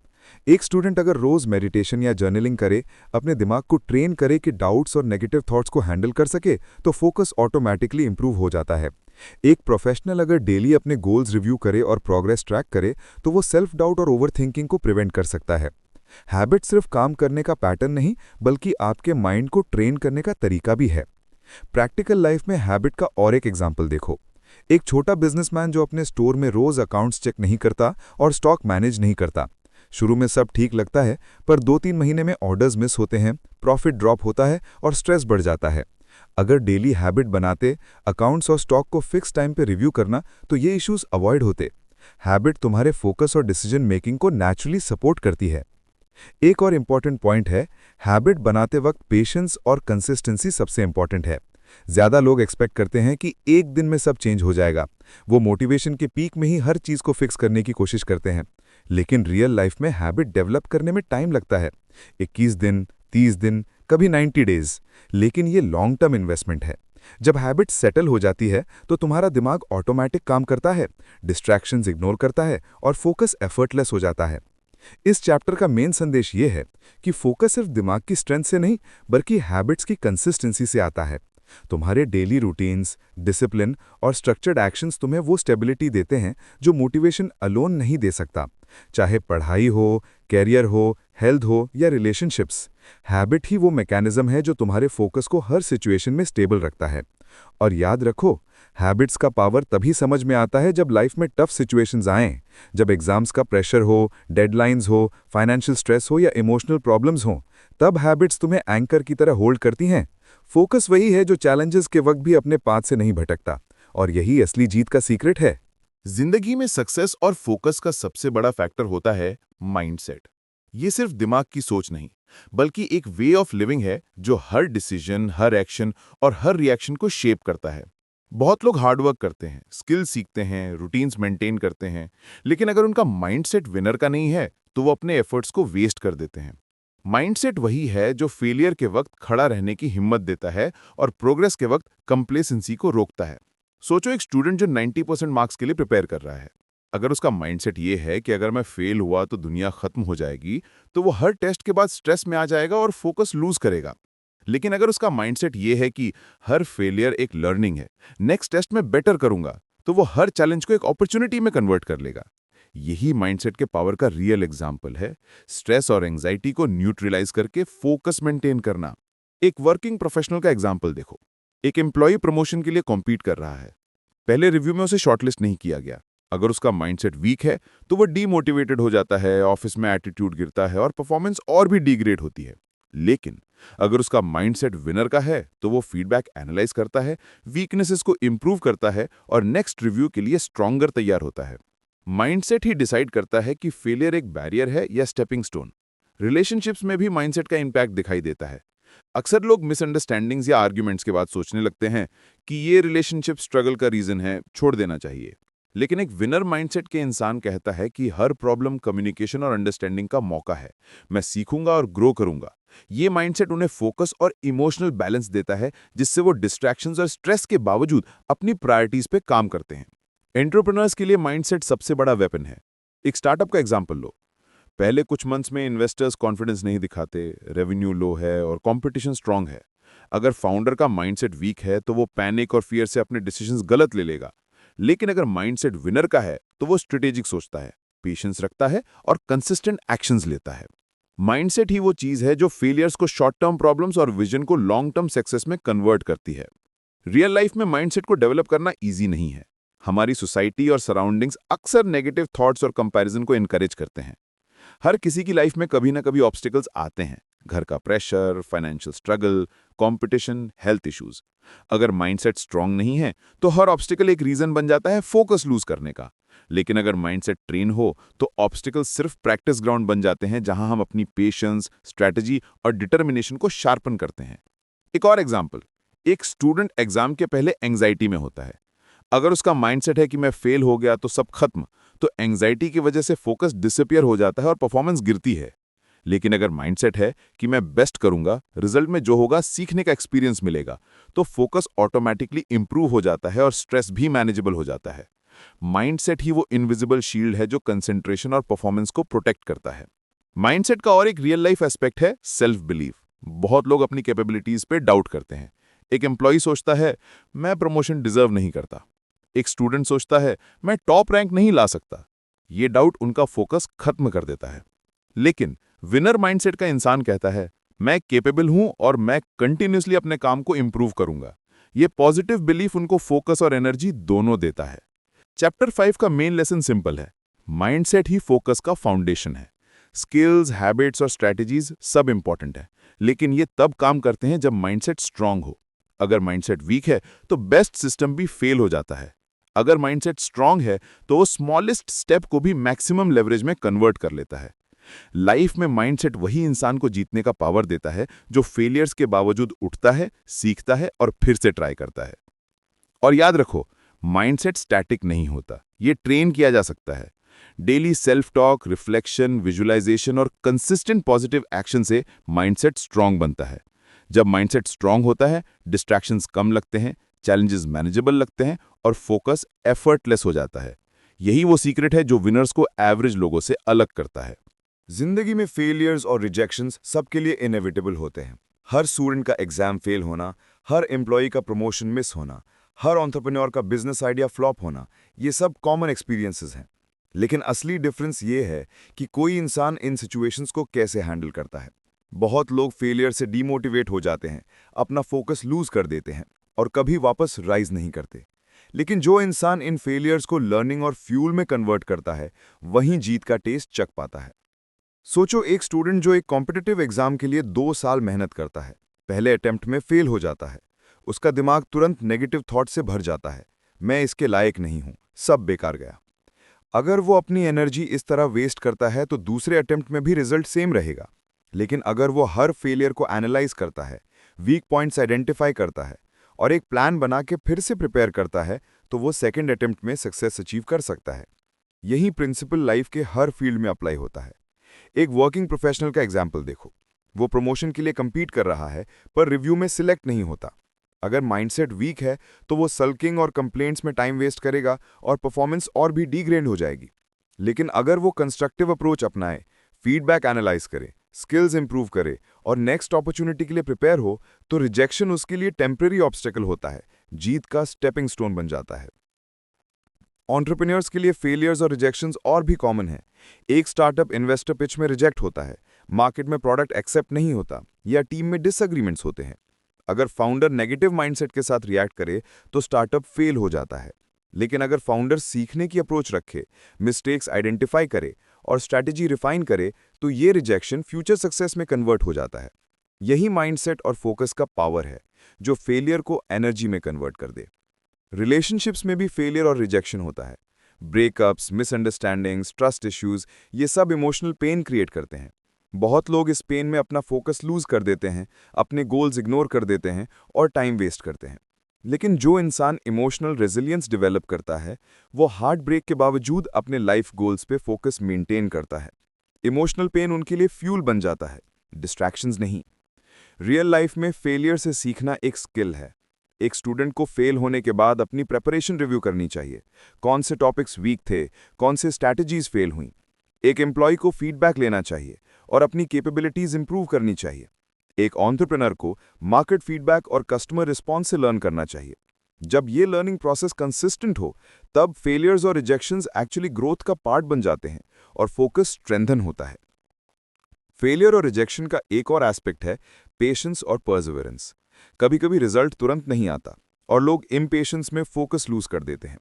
एक स्टूडेंट अगर रोज मेडिटेशन या जर्नलिंग करे, अपने दिमाग को ट्रेन करे कि डाउट्स और नेगेटिव थॉट्स को हैंडल कर सके, तो फोकस ऑटोमेटिकली इंप्रूव हो जाता है। एक प्रोफेशनल अगर डेली अपने गोल्स रिव्यू करे और प्रोग्रेस ट्रैक करे, तो वो सेल्फ डाउट और ओवरथिंकिंग को प्रिवेंट कर सकता है। हैबिट सिर्फ काम करने का पैटर्न नहीं, बल्कि आपके माइंड को ट्रेन करने का तरीका भी है। प्रैक्टिकल लाइफ में हैबिट का और एक एग्जाम्पल देखो। एक छोटा बिजनेसमैन जो अपने स्टोर में रोज अकाउंट्स चेक नहीं करता और स्टॉक मैनेज नहीं करता। शुरू में सब ठीक लगता है, पर 2-3 महीने में ऑर्डर्स मिस होते हैं, प्रॉफिट ड्रॉप होता है और स्ट्रेस बढ़ जाता है। अगर डेली हैबिट बनाते, अकाउंट्स और स्टॉक को फिक्स टाइम पे रिव्यू करना, तो ये इश्यूज अवॉइड होते। हैबिट तुम्हारे फोकस और डिसीजन मेकिंग को नेचुरली सपोर्ट करती है। एक और इम्पॉर्टेंट पॉइंट है, हैबिट बनाते वक्त पेशेंस और कंसिस्टेंसी सबसे इम्पॉर्टेंट है। ज्यादा लोग एक्सपेक्ट करते हैं कि एक दिन में सब चेंज हो जाएगा। वो मोटिवेशन के पीक में ही हर चीज को फिक्स करने की कोशिश करते हैं, लेकिन रियल लाइफ में हैबिट डेवलप करने में टाइम लगता है। 21 दिन,
30 दिन, कभी 90 डेज, लेकिन ये लॉन्ग टर्म इन्वेस्टमेंट है। जब हैबिट सेटल हो जाती है तो तुम्हारा दिमाग ऑटोमेटिक काम करता है, डिस्ट्रैक्शंस इग्नोर करता है और फोकस एफर्टलेस हो जाता है। इस चैप्टर का मेन संदेश ये है कि फोकस सिर्फ दिमाग की स्ट्रेंथ से नहीं, बल्कि हैबिट्स की कंसिस्टेंसी से आता है। तुम्हारे डेली रूटीन्स, डिसिप्लिन और स्ट्रक्चर्ड एक्शंस तुम्हें वो स्टेबिलिटी देते हैं जो मोटिवेशन अलोन नहीं दे सकता। चाहे पढ़ाई हो, कैरियर हो, हेल्थ हो या रिलेशनशिप्स, हैबिट ही वो मैकेनिज्म है जो तुम्हारे फोकस को हर सिचुएशन में स्टेबल रखता है। और याद रखो, हैबिट्स का पावर तभी समझ में आता है जब लाइफ में टफ सिचुएशंस आएं, जब एग्जाम्स का प्रेशर हो, डेडलाइंस हो, फाइनेंशियल स्ट्रेस हो या इमोशनल प्रॉब्लम्स हो। तब हैबिट्स तुम्हें एंकर की तरह होल्ड करती हैं। फोकस वही है जो चैलेंजेस के वक्त भी अपने पाथ से नहीं भटकता, और यही असली जीत का सीक्रेट है।
जिंदगी में सक्सेस और फोकस का सबसे बड़ा फैक्टर होता है माइंडसेट। ये सिर्फ दिमाग की सोच नहीं, बल्कि एक वे ऑफ लिविंग है जो हर डिसीजन, हर एक्शन और हर रिएक्शन को शेप करता है। बहुत लोग हार्डवर्क करते हैं, स्किल सीखते हैं, रूटीन्स मेंटेन करते हैं, लेकिन अगर उनका माइंडसेट विनर का नहीं है तो वो अपने एफर्ट्स को वेस्ट कर देते हैं। माइंडसेट वही है जो फेलियर के वक्त खड़ा रहने की हिम्मत देता है और प्रोग्रेस के वक्त कंप्लेसेंसी को रोकता है। सोचो, एक स्टूडेंट जो 90% मार्क्स के लिए प्रिपेयर कर रहा है, अगर उसका माइंडसेट ये है कि अगर मैं फेल हुआ तो दुनिया खत्म हो जाएगी, तो वो हर टेस्ट के बाद स्ट्रेस में आ जाएगा और फोकस लूज करेगा। लेकिन अगर उसका माइंडसेट ये है कि हर फेलियर एक लर्निंग है, नेक्स्ट टेस्ट में बेटर करूंगा, तो वो हर चैलेंज को एक अपॉर्चुनिटी में कन्वर्ट कर लेगा। यही माइंडसेट के पावर का रियल एग्जाम्पल है, स्ट्रेस और एंग्जाइटी को न्यूट्रलाइज करके फोकस मेंटेन करना। एक वर्किंग प्रोफेशनल का एग्जाम्पल देखो। एक एम्प्लॉय प्रमोशन के लिए कॉम्पीट कर रहा है। पहले रिव्यू में उसे शॉर्टलिस्ट नहीं किया गया। अगर उसका माइंडसेट वीक है तो वो डीमोटिवेटेड हो जाता है, ऑफिस में एटीट्यूड गिरता है और परफॉर्मेंस और भी डिग्रेड होती है। लेकिन अगर उसका माइंडसेट विनर का है तो वो फीडबैक एनालाइज करता है, वीकनेसेस को इंप्रूव करता है और नेक्स्ट रिव्यू के लिए स्ट्रॉन्गर तैयार होता है। माइंडसेट ही डिसाइड करता है कि फेलियर एक बैरियर है या स्टेपिंग स्टोन। रिलेशनशिप्स में भी माइंडसेट का इंपैक्ट दिखाई देता है। अक्सर लोग मिसअंडरस्टैंडिंग्स या आर्ग्यूमेंट्स के बाद सोचने लगते हैं कि ये रिलेशनशिप स्ट्रगल का रीजन है, छोड़ देना चाहिए। लेकिन एक विनर माइंडसेट के इंसान कहता है कि हर प्रॉब्लम कम्युनिकेशन और अंडरस्टैंडिंग का मौका है, मैं सीखूंगा और ग्रो करूंगा। ये माइंडसेट उन्हें फोकस और इमोशनल बैलेंस देता है, जिससे वो डिस्ट्रैक्शंस और स्ट्रेस के बावजूद अपनी प्रायोरिटीज पे काम करते हैं। एंटरप्रेन्योर्स के लिए माइंडसेट सबसे बड़ा वेपन है। एक स्टार्टअप का एग्जाम्पल लो। पहले कुछ मंथ्स में इन्वेस्टर्स कॉन्फिडेंस नहीं दिखाते, रेवेन्यू लो है और कंपटीशन स्ट्रांग है। अगर फाउंडर का माइंडसेट वीक है तो वो पैनिक और फियर से अपने डिसीजंस गलत ले लेगा। लेकिन अगर माइंडसेट विनर का है तो वो स्ट्रेटेजिक सोचता है, पेशेंस रखता है और कंसिस्टेंट एक्शंस लेता है। माइंडसेट ही वो चीज है जो फेलियर्स को शॉर्ट टर्म प्रॉब्लम्स और विजन को लॉन्ग टर्म सक्सेस में कन्वर्ट करती है। रियल लाइफ में माइंडसेट को डेवलप करना ईजी नहीं है। हमारी सोसाइटी और सराउंडिंग्स अक्सर नेगेटिव थॉट्स और कंपैरिजन को इनकरेज करते हैं। हर किसी की लाइफ में कभी ना कभी ऑब्स्टिकल्स आते हैं, घर का pressure, financial struggle, competition, health issues. अगर माइंडसेट स्ट्रांग नहीं है तो हर ऑब्स्टिकल एक रीजन बन जाता है फोकस लूज करने का। लेकिन अगर माइंडसेट ट्रेन हो तो ऑब्स्टिकल सिर्फ प्रैक्टिस ग्राउंड बन जाते हैं, जहां हम अपनी पेशेंस, स्ट्रैटेजी और डिटर्मिनेशन को शार्पन करते हैं। एक और एग्जाम्पल, एक स्टूडेंट एग्जाम के पहले एंग्जाइटी में होता है। अगर उसका माइंडसेट है कि मैं फेल हो गया तो सब खत्म, तो एंग्जाइटी की वजह से फोकस डिसअपियर हो जाता है और परफॉर्मेंस गिरती है। लेकिन अगर माइंडसेट है कि मैं बेस्ट करूंगा, रिजल्ट में जो होगा सीखने का एक्सपीरियंस मिलेगा, तो फोकस ऑटोमेटिकली इंप्रूव हो जाता है और स्ट्रेस भी मैनेजेबल हो जाता है। माइंडसेट ही वो इनविजिबल शील्ड है जो कंसंट्रेशन और परफॉर्मेंस को प्रोटेक्ट करता है। माइंडसेट का और एक रियल लाइफ एस्पेक्ट है सेल्फ बिलीफ। बहुत लोग अपनी कैपेबिलिटीज पे डाउट करते हैं। एक एम्प्लॉय सोचता है मैं प्रमोशन डिजर्व नहीं करता। एक स्टूडेंट सोचता है मैं टॉप रैंक नहीं ला सकता। ये डाउट उनका फोकस खत्म कर देता है। लेकिन विनर माइंडसेट का इंसान कहता है मैं केपेबल हूं और मैं कंटिन्यूसली अपने काम को इंप्रूव करूंगा। ये पॉजिटिव बिलीफ उनको फोकस और एनर्जी दोनों देता है। चैप्टर 5 का मेन लेसन सिंपल है, माइंडसेट ही फोकस का फाउंडेशन है। स्किल्स, हैबिट्स और स्ट्रैटेजीज सब इंपॉर्टेंट है, लेकिन ये तब काम करते हैं जब माइंडसेट स्ट्रांग हो। अगर माइंडसेट वीक है तो बेस्ट सिस्टम भी फेल हो जाता है। अगर माइंडसेट स्ट्रांग है तो वो स्मॉलेस्ट स्टेप को भी मैक्सिमम लेवरेज में कन्वर्ट कर लेता है। लाइफ में माइंडसेट वही इंसान को जीतने का पावर देता है जो फेलियर्स के बावजूद उठता है, सीखता है और फिर से ट्राई करता है। और याद रखो, माइंडसेट स्टैटिक नहीं होता, ये ट्रेन किया जा सकता है। Daily self talk, reflection, visualisation और कंसिस्टेंट पॉजिटिव एक्शन से माइंडसेट स्ट्रांग बनता है। जब माइंडसेट स्ट्रांग होता है, डिस्ट्रैक्शंस कम लगते हैं, चैलेंजेस मैनेजेबल लगते हैं और फोकस एफर्टलेस हो जाता है। यही वो सीक्रेट है जो विनर्स को एवरेज लोगों से अलग करता है।
जिंदगी में फेलियर्स और रिजेक्शंस सबके लिए इनएविटेबल होते हैं। हर स्टूडेंट का एग्जाम फेल होना, हर एम्प्लॉय का प्रमोशन मिस होना, हर एंटरप्रेन्योर का बिजनेस आइडिया फ्लॉप होना, ये सब कॉमन एक्सपीरियंसेस हैं। लेकिन असली डिफरेंस ये है कि कोई इंसान इन सिचुएशंस को कैसे हैंडल करता है। बहुत लोग फेलियर से डीमोटिवेट हो जाते हैं, अपना फोकस लूज कर देते हैं और कभी वापस राइज नहीं करते। लेकिन जो इंसान इन फेलियर्स को लर्निंग और फ्यूल में कन्वर्ट करता है, वहीं जीत का टेस्ट चख पाता है। सोचो, एक स्टूडेंट जो एक कॉम्पिटिटिव एग्जाम के लिए 2 साल मेहनत करता है, पहले अटेम्प्ट में फेल हो जाता है। उसका दिमाग तुरंत नेगेटिव थॉट से भर जाता है, मैं इसके लायक नहीं हूं, सब बेकार गया। अगर वो अपनी एनर्जी इस तरह वेस्ट करता है तो दूसरे अटेम्प्ट में भी रिजल्ट सेम रहेगा। लेकिन अगर वो हर फेलियर को एनालाइज करता है, वीक पॉइंट्स आइडेंटिफाई करता है और एक प्लान बना के फिर से प्रिपेयर करता है, तो वो सेकंड अटेम्प्ट में सक्सेस अचीव कर सकता है। यही प्रिंसिपल लाइफ के हर फील्ड में अप्लाई होता है। एक वर्किंग प्रोफेशनल का एग्जाम्पल देखो। वो प्रमोशन के लिए compete कर रहा है, पर रिव्यू में सिलेक्ट नहीं होता। अगर माइंडसेट वीक है तो वो सल्किंग और कंप्लेंट्स में टाइम वेस्ट करेगा और परफॉर्मेंस और भी डिग्रेड हो जाएगी। लेकिन अगर वो कंस्ट्रक्टिव अप्रोच अपनाए, फीडबैक एनालाइज करे, स्किल्स इंप्रूव करे और नेक्स्ट अपॉर्चुनिटी के लिए प्रिपेयर हो, तो रिजेक्शन उसके लिए टेम्पररी ऑब्स्टेकल होता है, जीत का स्टेपिंग स्टोन बन जाता है। एंटरप्रेन्योर्स के लिए फेलियर्स और रिजेक्शंस और भी कॉमन है। एक स्टार्टअप इन्वेस्टर पिच में रिजेक्ट होता है, मार्केट में प्रोडक्ट एक्सेप्ट नहीं होता या टीम में डिसएग्रीमेंट्स होते हैं। अगर फाउंडर नेगेटिव माइंडसेट के साथ रिएक्ट करे तो स्टार्टअप फेल हो जाता है। लेकिन अगर फाउंडर सीखने की अप्रोच रखे, मिस्टेक्स आइडेंटिफाई करे और स्ट्रैटेजी रिफाइन करे, तो ये रिजेक्शन फ्यूचर सक्सेस में कन्वर्ट हो जाता है। यही माइंडसेट और फोकस का पावर है जो फेलियर को एनर्जी में कन्वर्ट कर दे। रिलेशनशिप्स में भी फेलियर और रिजेक्शन होता है। ब्रेकअप्स, मिसअंडरस्टैंडिंग्स, ट्रस्ट इश्यूज, ये सब इमोशनल पेन क्रिएट करते हैं। बहुत लोग इस पेन में अपना फोकस लूज कर देते हैं, अपने गोल्स इग्नोर कर देते हैं और टाइम वेस्ट करते हैं। लेकिन जो इंसान इमोशनल रेजिलियंस डेवलप करता है, वो हार्ट ब्रेक के बावजूद अपने लाइफ गोल्स पे फोकस मेंटेन करता है। इमोशनल पेन उनके लिए फ्यूल बन जाता है, डिस्ट्रैक्शंस नहीं। रियल लाइफ में फेलियर से सीखना एक स्किल है। एक स्टूडेंट को फेल होने के बाद अपनी प्रेपरेशन रिव्यू करनी चाहिए। कौन से टॉपिक्स वीक थे, कौन से स्ट्रैटेजीज फेल हुई। एक एम्प्लॉय को फीडबैक लेना चाहिए और अपनी कैपेबिलिटीज इंप्रूव करनी चाहिए। एक एंटरप्रेन्योर को मार्केट फीडबैक और कस्टमर रिस्पॉन्स से लर्न करना चाहिए। जब ये लर्निंग प्रोसेस कंसिस्टेंट हो, तब फेलियर्स और रिजेक्शंस एक्चुअली ग्रोथ का पार्ट बन जाते हैं और फोकस स्ट्रेंथन होता है। फेलियर और रिजेक्शन का एक और एस्पेक्ट है पेशेंस और परसिवरेंस। कभी कभी रिजल्ट तुरंत नहीं आता और लोग इम्पेशेंस में फोकस लूज कर देते हैं।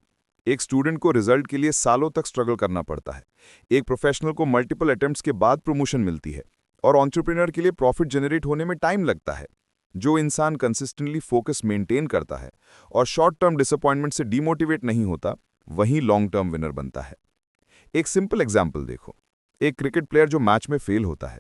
एक स्टूडेंट को रिजल्ट के लिए सालों तक स्ट्रगल करना पड़ता है। एक प्रोफेशनल को मल्टीपल अटेम्प्ट्स के बाद प्रमोशन मिलती है और एंटरप्रेन्योर के लिए प्रॉफिट जनरेट होने में टाइम लगता है। जो इंसान कंसिस्टेंटली फोकस मेंटेन करता है और शॉर्ट टर्म डिसअपॉइंटमेंट से डीमोटिवेट नहीं होता, वही लॉन्ग टर्म विनर बनता है। एक सिंपल एग्जाम्पल देखो। एक क्रिकेट प्लेयर जो मैच में फेल होता है,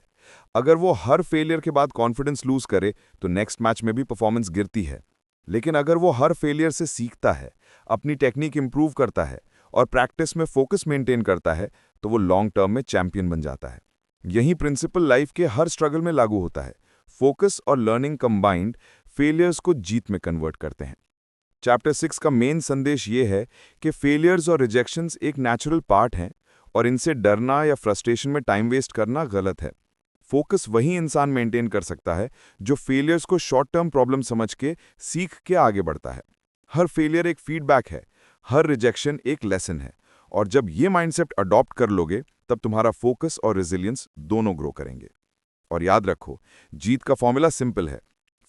अगर वो हर फेलियर के बाद कॉन्फिडेंस लूज करे तो नेक्स्ट मैच में भी परफॉर्मेंस गिरती है। लेकिन अगर वो हर फेलियर से सीखता है, अपनी टेक्निक इंप्रूव करता है और प्रैक्टिस में फोकस मेंटेन करता है, तो वो लॉन्ग टर्म में चैंपियन बन जाता है। यही प्रिंसिपल लाइफ के हर स्ट्रगल में लागू होता है। फोकस और लर्निंग कंबाइंड फेलियर्स को जीत में कन्वर्ट करते हैं। चैप्टर 6 का मेन संदेश ये है कि फेलियर्स और रिजेक्शंस एक नेचुरल पार्ट हैं और इनसे डरना या फ्रस्ट्रेशन में टाइम वेस्ट करना गलत है। फोकस वही इंसान मेंटेन कर सकता है जो फेलियर्स को शॉर्ट टर्म प्रॉब्लम समझ के सीख के आगे बढ़ता है। हर फेलियर एक फीडबैक है, हर रिजेक्शन एक लेसन है, और जब ये माइंडसेट अडॉप्ट कर लोगे, तब तुम्हारा फोकस और रेजिलियंस दोनों ग्रो करेंगे। और याद रखो, जीत का फॉर्मूला सिंपल है।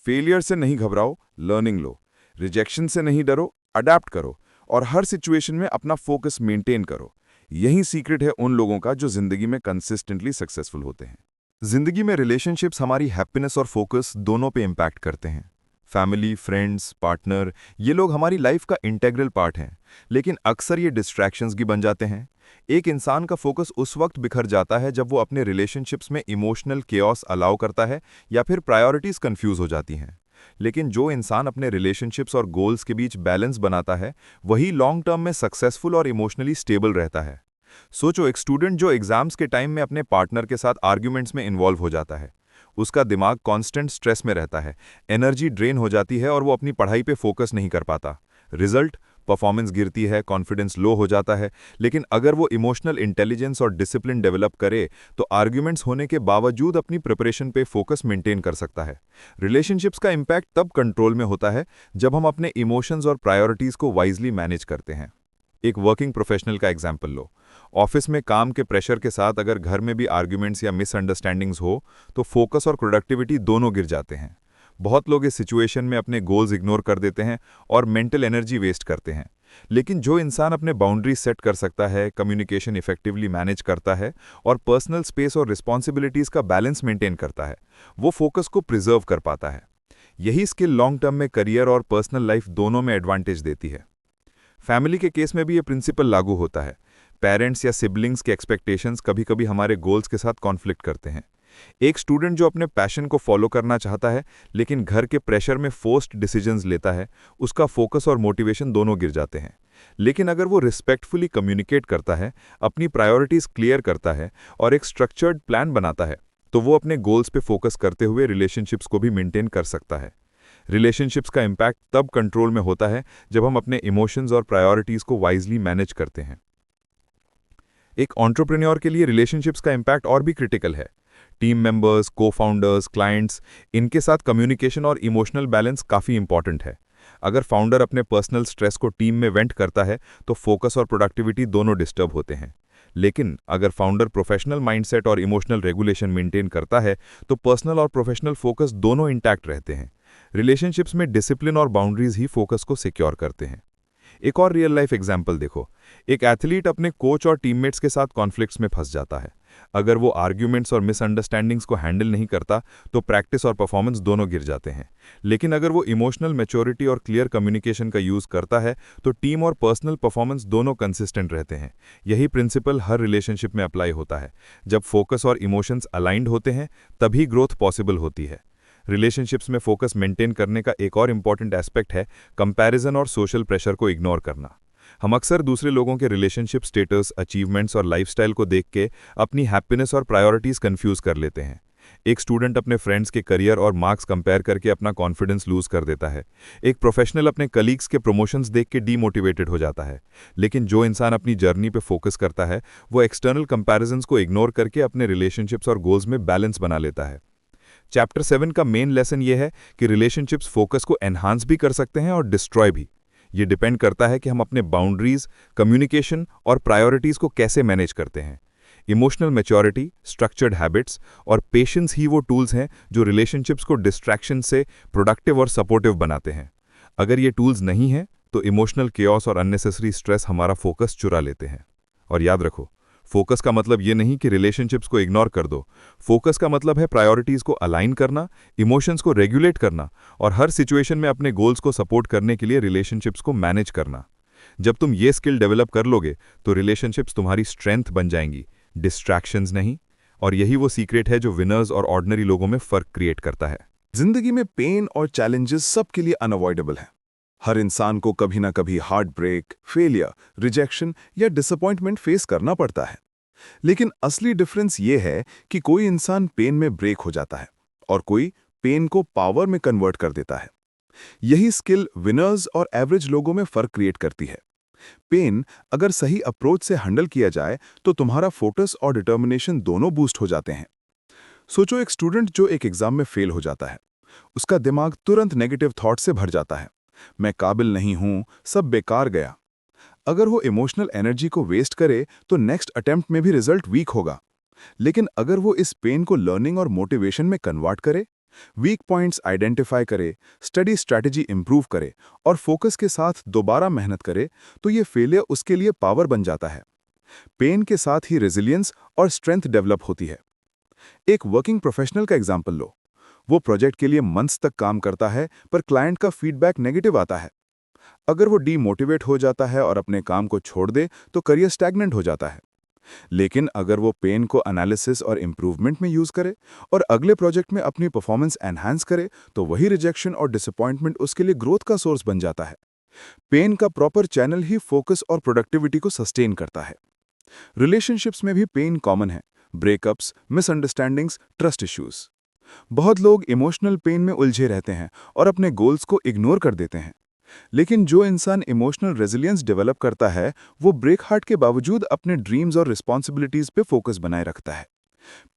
फेलियर से नहीं घबराओ, लर्निंग लो। रिजेक्शन से नहीं डरो, अडैप्ट करो और हर सिचुएशन में अपना फोकस मेंटेन करो। यही सीक्रेट है उन लोगों का जो जिंदगी में कंसिस्टेंटली सक्सेसफुल होते हैं।
जिंदगी में रिलेशनशिप्स हमारी हैप्पीनेस और फोकस दोनों पे इम्पैक्ट करते हैं। फैमिली, फ्रेंड्स, पार्टनर, ये लोग हमारी लाइफ का इंटेग्रल पार्ट हैं, लेकिन अक्सर ये डिस्ट्रैक्शंस भी बन जाते हैं। एक इंसान का फोकस उस वक्त बिखर जाता है जब वो अपने रिलेशनशिप्स में इमोशनल केओस अलाउ करता है या फिर प्रायोरिटीज कंफ्यूज हो जाती हैं। लेकिन जो इंसान अपने रिलेशनशिप्स और गोल्स के बीच बैलेंस बनाता है, वही लॉन्ग टर्म में सक्सेसफुल और इमोशनली स्टेबल रहता है। सोचो एक स्टूडेंट जो एग्जाम्स के टाइम में अपने पार्टनर के साथ आर्ग्यूमेंट्स में इन्वॉल्व हो जाता है। उसका दिमाग कांस्टेंट स्ट्रेस में रहता है, एनर्जी ड्रेन हो जाती है और वो अपनी पढ़ाई पे फोकस नहीं कर पाता। रिजल्ट, परफॉर्मेंस गिरती है, कॉन्फिडेंस लो हो जाता है। लेकिन अगर वो इमोशनल इंटेलिजेंस और डिसिप्लिन डेवलप करे तो आर्ग्यूमेंट्स होने के बावजूद अपनी प्रिपरेशन पे फोकस मेंटेन कर सकता है। रिलेशनशिप्स का इम्पैक्ट तब कंट्रोल में होता है जब हम अपने इमोशंस और प्रायोरिटीज को वाइजली मैनेज करते हैं। एक वर्किंग प्रोफेशनल का एग्जाम्पल लो। ऑफिस में काम के प्रेशर के साथ अगर घर में भी आर्ग्यूमेंट्स या मिसअंडरस्टैंडिंग्स हो तो फोकस और प्रोडक्टिविटी दोनों गिर जाते हैं। बहुत लोग इस सिचुएशन में अपने गोल्स इग्नोर कर देते हैं और मेंटल एनर्जी वेस्ट करते हैं। लेकिन जो इंसान अपने बाउंड्रीज सेट कर सकता है, कम्युनिकेशन इफेक्टिवली मैनेज करता है और पर्सनल स्पेस और रिस्पॉन्सिबिलिटीज का बैलेंस मेंटेन करता है, वो फोकस को प्रिजर्व कर पाता है। यही स्किल लॉन्ग टर्म में करियर और पर्सनल लाइफ दोनों में एडवांटेज देती है। फैमिली के केस में भी ये प्रिंसिपल लागू होता है। पेरेंट्स या सिबलिंग्स के एक्सपेक्टेशंस कभी-कभी हमारे गोल्स के साथ कॉन्फ्लिक्ट करते हैं। एक स्टूडेंट जो अपने पैशन को फॉलो करना चाहता है लेकिन घर के प्रेशर में फोर्स्ड डिसीजंस लेता है, उसका फोकस और मोटिवेशन दोनों गिर जाते हैं। लेकिन अगर वो रिस्पेक्टफुली कम्युनिकेट करता है, अपनी प्रायोरिटीज क्लियर करता है और एक स्ट्रक्चर्ड प्लान बनाता है, तो वो अपने गोल्स पे फोकस करते हुए रिलेशनशिप्स को भी मेंटेन कर सकता है। रिलेशनशिप्स का इम्पैक्ट तब कंट्रोल में होता है जब हम अपने इमोशंस और प्रायोरिटीज को वाइजली मैनेज करते हैं। एक एंटरप्रेन्योर के लिए रिलेशनशिप्स का इम्पैक्ट और भी क्रिटिकल है। टीम मेंबर्स, को-फाउंडर्स, क्लाइंट्स, इनके साथ कम्युनिकेशन और इमोशनल बैलेंस काफ़ी इंपॉर्टेंट है। अगर फाउंडर अपने पर्सनल स्ट्रेस को टीम में वेंट करता है तो फोकस और प्रोडक्टिविटी दोनों डिस्टर्ब होते हैं। लेकिन अगर फाउंडर प्रोफेशनल माइंडसेट और इमोशनल रेगुलेशन मेंटेन करता है तो पर्सनल और प्रोफेशनल फोकस दोनों इंटैक्ट रहते हैं। रिलेशनशिप्स में डिसिप्लिन और बाउंड्रीज ही फोकस को सिक्योर करते हैं। एक और रियल लाइफ एग्जाम्पल देखो। एक एथलीट अपने कोच और टीममेट्स के साथ कॉन्फ्लिक्ट्स में फंस जाता है। अगर वो आर्ग्यूमेंट्स और मिसअंडरस्टैंडिंग्स को हैंडल नहीं करता तो प्रैक्टिस और परफॉर्मेंस दोनों गिर जाते हैं। लेकिन अगर वो इमोशनल मैच्योरिटी और क्लियर कम्युनिकेशन का यूज करता है तो टीम और पर्सनल परफॉर्मेंस दोनों कंसिस्टेंट रहते हैं। यही प्रिंसिपल हर रिलेशनशिप में अप्लाई होता है। जब फोकस और इमोशंस अलाइंड होते हैं तभी ग्रोथ पॉसिबल होती है। रिलेशनशिप्स में फोकस मेंटेन करने का एक और इंपॉर्टेंट एस्पेक्ट है कंपैरिजन और सोशल प्रेशर को इग्नोर करना। हम अक्सर दूसरे लोगों के रिलेशनशिप स्टेटस, अचीवमेंट्स और लाइफस्टाइल को देख के अपनी हैप्पीनेस और प्रायोरिटीज कंफ्यूज कर लेते हैं। एक स्टूडेंट अपने फ्रेंड्स के करियर और मार्क्स कंपेयर करके अपना कॉन्फिडेंस लूज कर देता है। एक प्रोफेशनल अपने कलीग्स के प्रमोशंस देख के डीमोटिवेटेड हो जाता है। लेकिन जो इंसान अपनी जर्नी पे फोकस करता है वो एक्सटर्नल कंपैरिजंस को इग्नोर करके अपने रिलेशनशिप्स और गोल्स में बैलेंस बना लेता है। चैप्टर 7 का मेन लेसन ये है कि रिलेशनशिप्स फोकस को एनहांस भी कर सकते हैं और डिस्ट्रॉय भी। ये डिपेंड करता है कि हम अपने बाउंड्रीज, कम्युनिकेशन और प्रायोरिटीज को कैसे मैनेज करते हैं। इमोशनल मैच्योरिटी, स्ट्रक्चर्ड हैबिट्स और पेशेंस ही वो टूल्स हैं जो रिलेशनशिप्स को डिस्ट्रैक्शन से प्रोडक्टिव और सपोर्टिव बनाते हैं। अगर ये टूल्स नहीं हैं तो इमोशनल केओस और अननेसेसरी स्ट्रेस हमारा फोकस चुरा लेते हैं। और याद रखो, फोकस का मतलब ये नहीं कि रिलेशनशिप्स को इग्नोर कर दो। फोकस का मतलब है प्रायोरिटीज को अलाइन करना, इमोशंस को रेगुलेट करना और हर सिचुएशन में अपने गोल्स को सपोर्ट करने के लिए रिलेशनशिप्स को मैनेज करना। जब तुम ये स्किल डेवलप कर लोगे तो रिलेशनशिप्स तुम्हारी स्ट्रेंथ बन जाएंगी, डिस्ट्रैक्शंस नहीं। और यही वो सीक्रेट है जो विनर्स और ऑर्डिनरी लोगों में फर्क क्रिएट करता है।
जिंदगी में पेन और चैलेंजेस सबके लिए अनअवॉइडेबल है। हर इंसान को कभी ना कभी हार्ट ब्रेक, फेलियर, रिजेक्शन या डिसअपॉइंटमेंट फेस करना पड़ता है। लेकिन असली डिफरेंस ये है कि कोई इंसान पेन में ब्रेक हो जाता है और कोई पेन को पावर में कन्वर्ट कर देता है। यही स्किल विनर्स और एवरेज लोगों में फर्क क्रिएट करती है। पेन अगर सही अप्रोच से हैंडल किया जाए तो तुम्हारा फोकस और डिटर्मिनेशन दोनों बूस्ट हो जाते हैं। सोचो एक स्टूडेंट जो एक एग्जाम में फेल हो जाता है। उसका दिमाग तुरंत नेगेटिव थॉट से भर जाता है। मैं काबिल नहीं हूं, सब बेकार गया। अगर वो इमोशनल एनर्जी को वेस्ट करे तो नेक्स्ट अटेम्प्ट में भी रिजल्ट वीक होगा। लेकिन अगर वो इस पेन को लर्निंग और मोटिवेशन में कन्वर्ट करे, वीक पॉइंट्स आइडेंटिफाई करे, स्टडी स्ट्रैटेजी इंप्रूव करे और फोकस के साथ दोबारा मेहनत करे, तो ये फेलियर उसके लिए पावर बन जाता है। पेन के साथ ही रेजिलियंस और स्ट्रेंथ डेवलप होती है। एक वर्किंग प्रोफेशनल का एग्जाम्पल लो। वो प्रोजेक्ट के लिए मंथ्स तक काम करता है पर क्लाइंट का फीडबैक नेगेटिव आता है। अगर वो डीमोटिवेट हो जाता है और अपने काम को छोड़ दे तो करियर स्टैग्नेंट हो जाता है। लेकिन अगर वो पेन को एनालिसिस और इंप्रूवमेंट में यूज करे और अगले प्रोजेक्ट में अपनी परफॉर्मेंस एनहांस करे तो वही रिजेक्शन और डिसअपॉइंटमेंट उसके लिए ग्रोथ का सोर्स बन जाता है। पेन का प्रॉपर चैनल ही फोकस और प्रोडक्टिविटी को सस्टेन करता है।
रिलेशनशिप्स में भी पेन कॉमन है। Breakups, misunderstandings, trust issues. बहुत लोग इमोशनल पेन में उलझे रहते हैं और अपने गोल्स को इग्नोर कर देते हैं। लेकिन जो इंसान इमोशनल रेजिलियंस डेवलप करता है, वो ब्रेक हार्ट के बावजूद अपने ड्रीम्स और रिस्पॉन्सिबिलिटीज पे फोकस बनाए रखता है।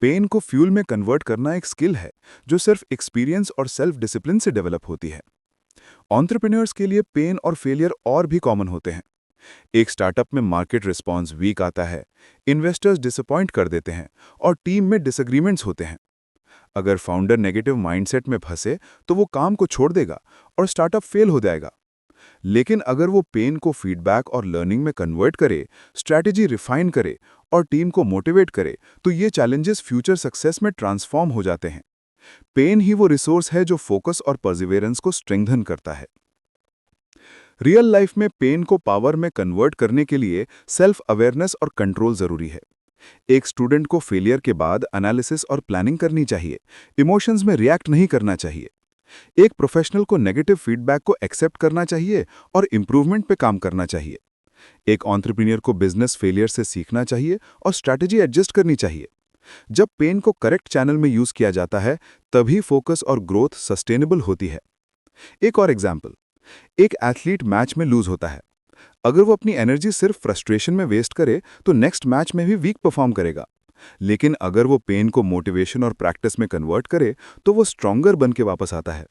पेन को फ्यूल में कन्वर्ट करना एक स्किल है जो सिर्फ एक्सपीरियंस और सेल्फ डिसिप्लिन से डेवलप होती है। एंटरप्रेन्योर्स के लिए पेन और फेलियर और भी कॉमन होते हैं। एक स्टार्टअप में मार्केट रिस्पॉन्स वीक आता है, इन्वेस्टर्स डिसअपॉइंट कर देते हैं और टीम में डिसएग्रीमेंट्स होते हैं। अगर फाउंडर नेगेटिव माइंडसेट में फंसे तो वो काम को छोड़ देगा और स्टार्टअप फेल हो जाएगा। लेकिन अगर वो पेन को फीडबैक और लर्निंग में कन्वर्ट करे, स्ट्रैटेजी रिफाइन करे और टीम को मोटिवेट करे, तो ये चैलेंजेस फ्यूचर सक्सेस में ट्रांसफॉर्म हो जाते हैं। पेन ही वो रिसोर्स है जो फोकस और परसिवियरेंस को स्ट्रेंथन करता है। रियल लाइफ में पेन को पावर में कन्वर्ट करने के लिए सेल्फ अवेयरनेस और कंट्रोल जरूरी है। एक स्टूडेंट को फेलियर के बाद एनालिसिस और प्लानिंग करनी चाहिए, इमोशंस में रिएक्ट नहीं करना चाहिए। एक प्रोफेशनल को नेगेटिव फीडबैक को एक्सेप्ट करना चाहिए और इंप्रूवमेंट पे काम करना चाहिए। एक एंटरप्रेन्योर को बिजनेस फेलियर से सीखना चाहिए और स्ट्रैटेजी एडजस्ट करनी चाहिए। जब पेन को करेक्ट चैनल में यूज किया जाता है, तभी फोकस और ग्रोथ सस्टेनेबल होती है। एक और एग्जाम्पल, एक एथलीट मैच में लूज होता है। अगर वो अपनी एनर्जी सिर्फ फ्रस्ट्रेशन में वेस्ट करे तो नेक्स्ट मैच में भी वीक परफॉर्म करेगा। लेकिन अगर वो पेन को मोटिवेशन और प्रैक्टिस में कन्वर्ट करे तो वो स्ट्रॉन्गर बन के वापस आता है।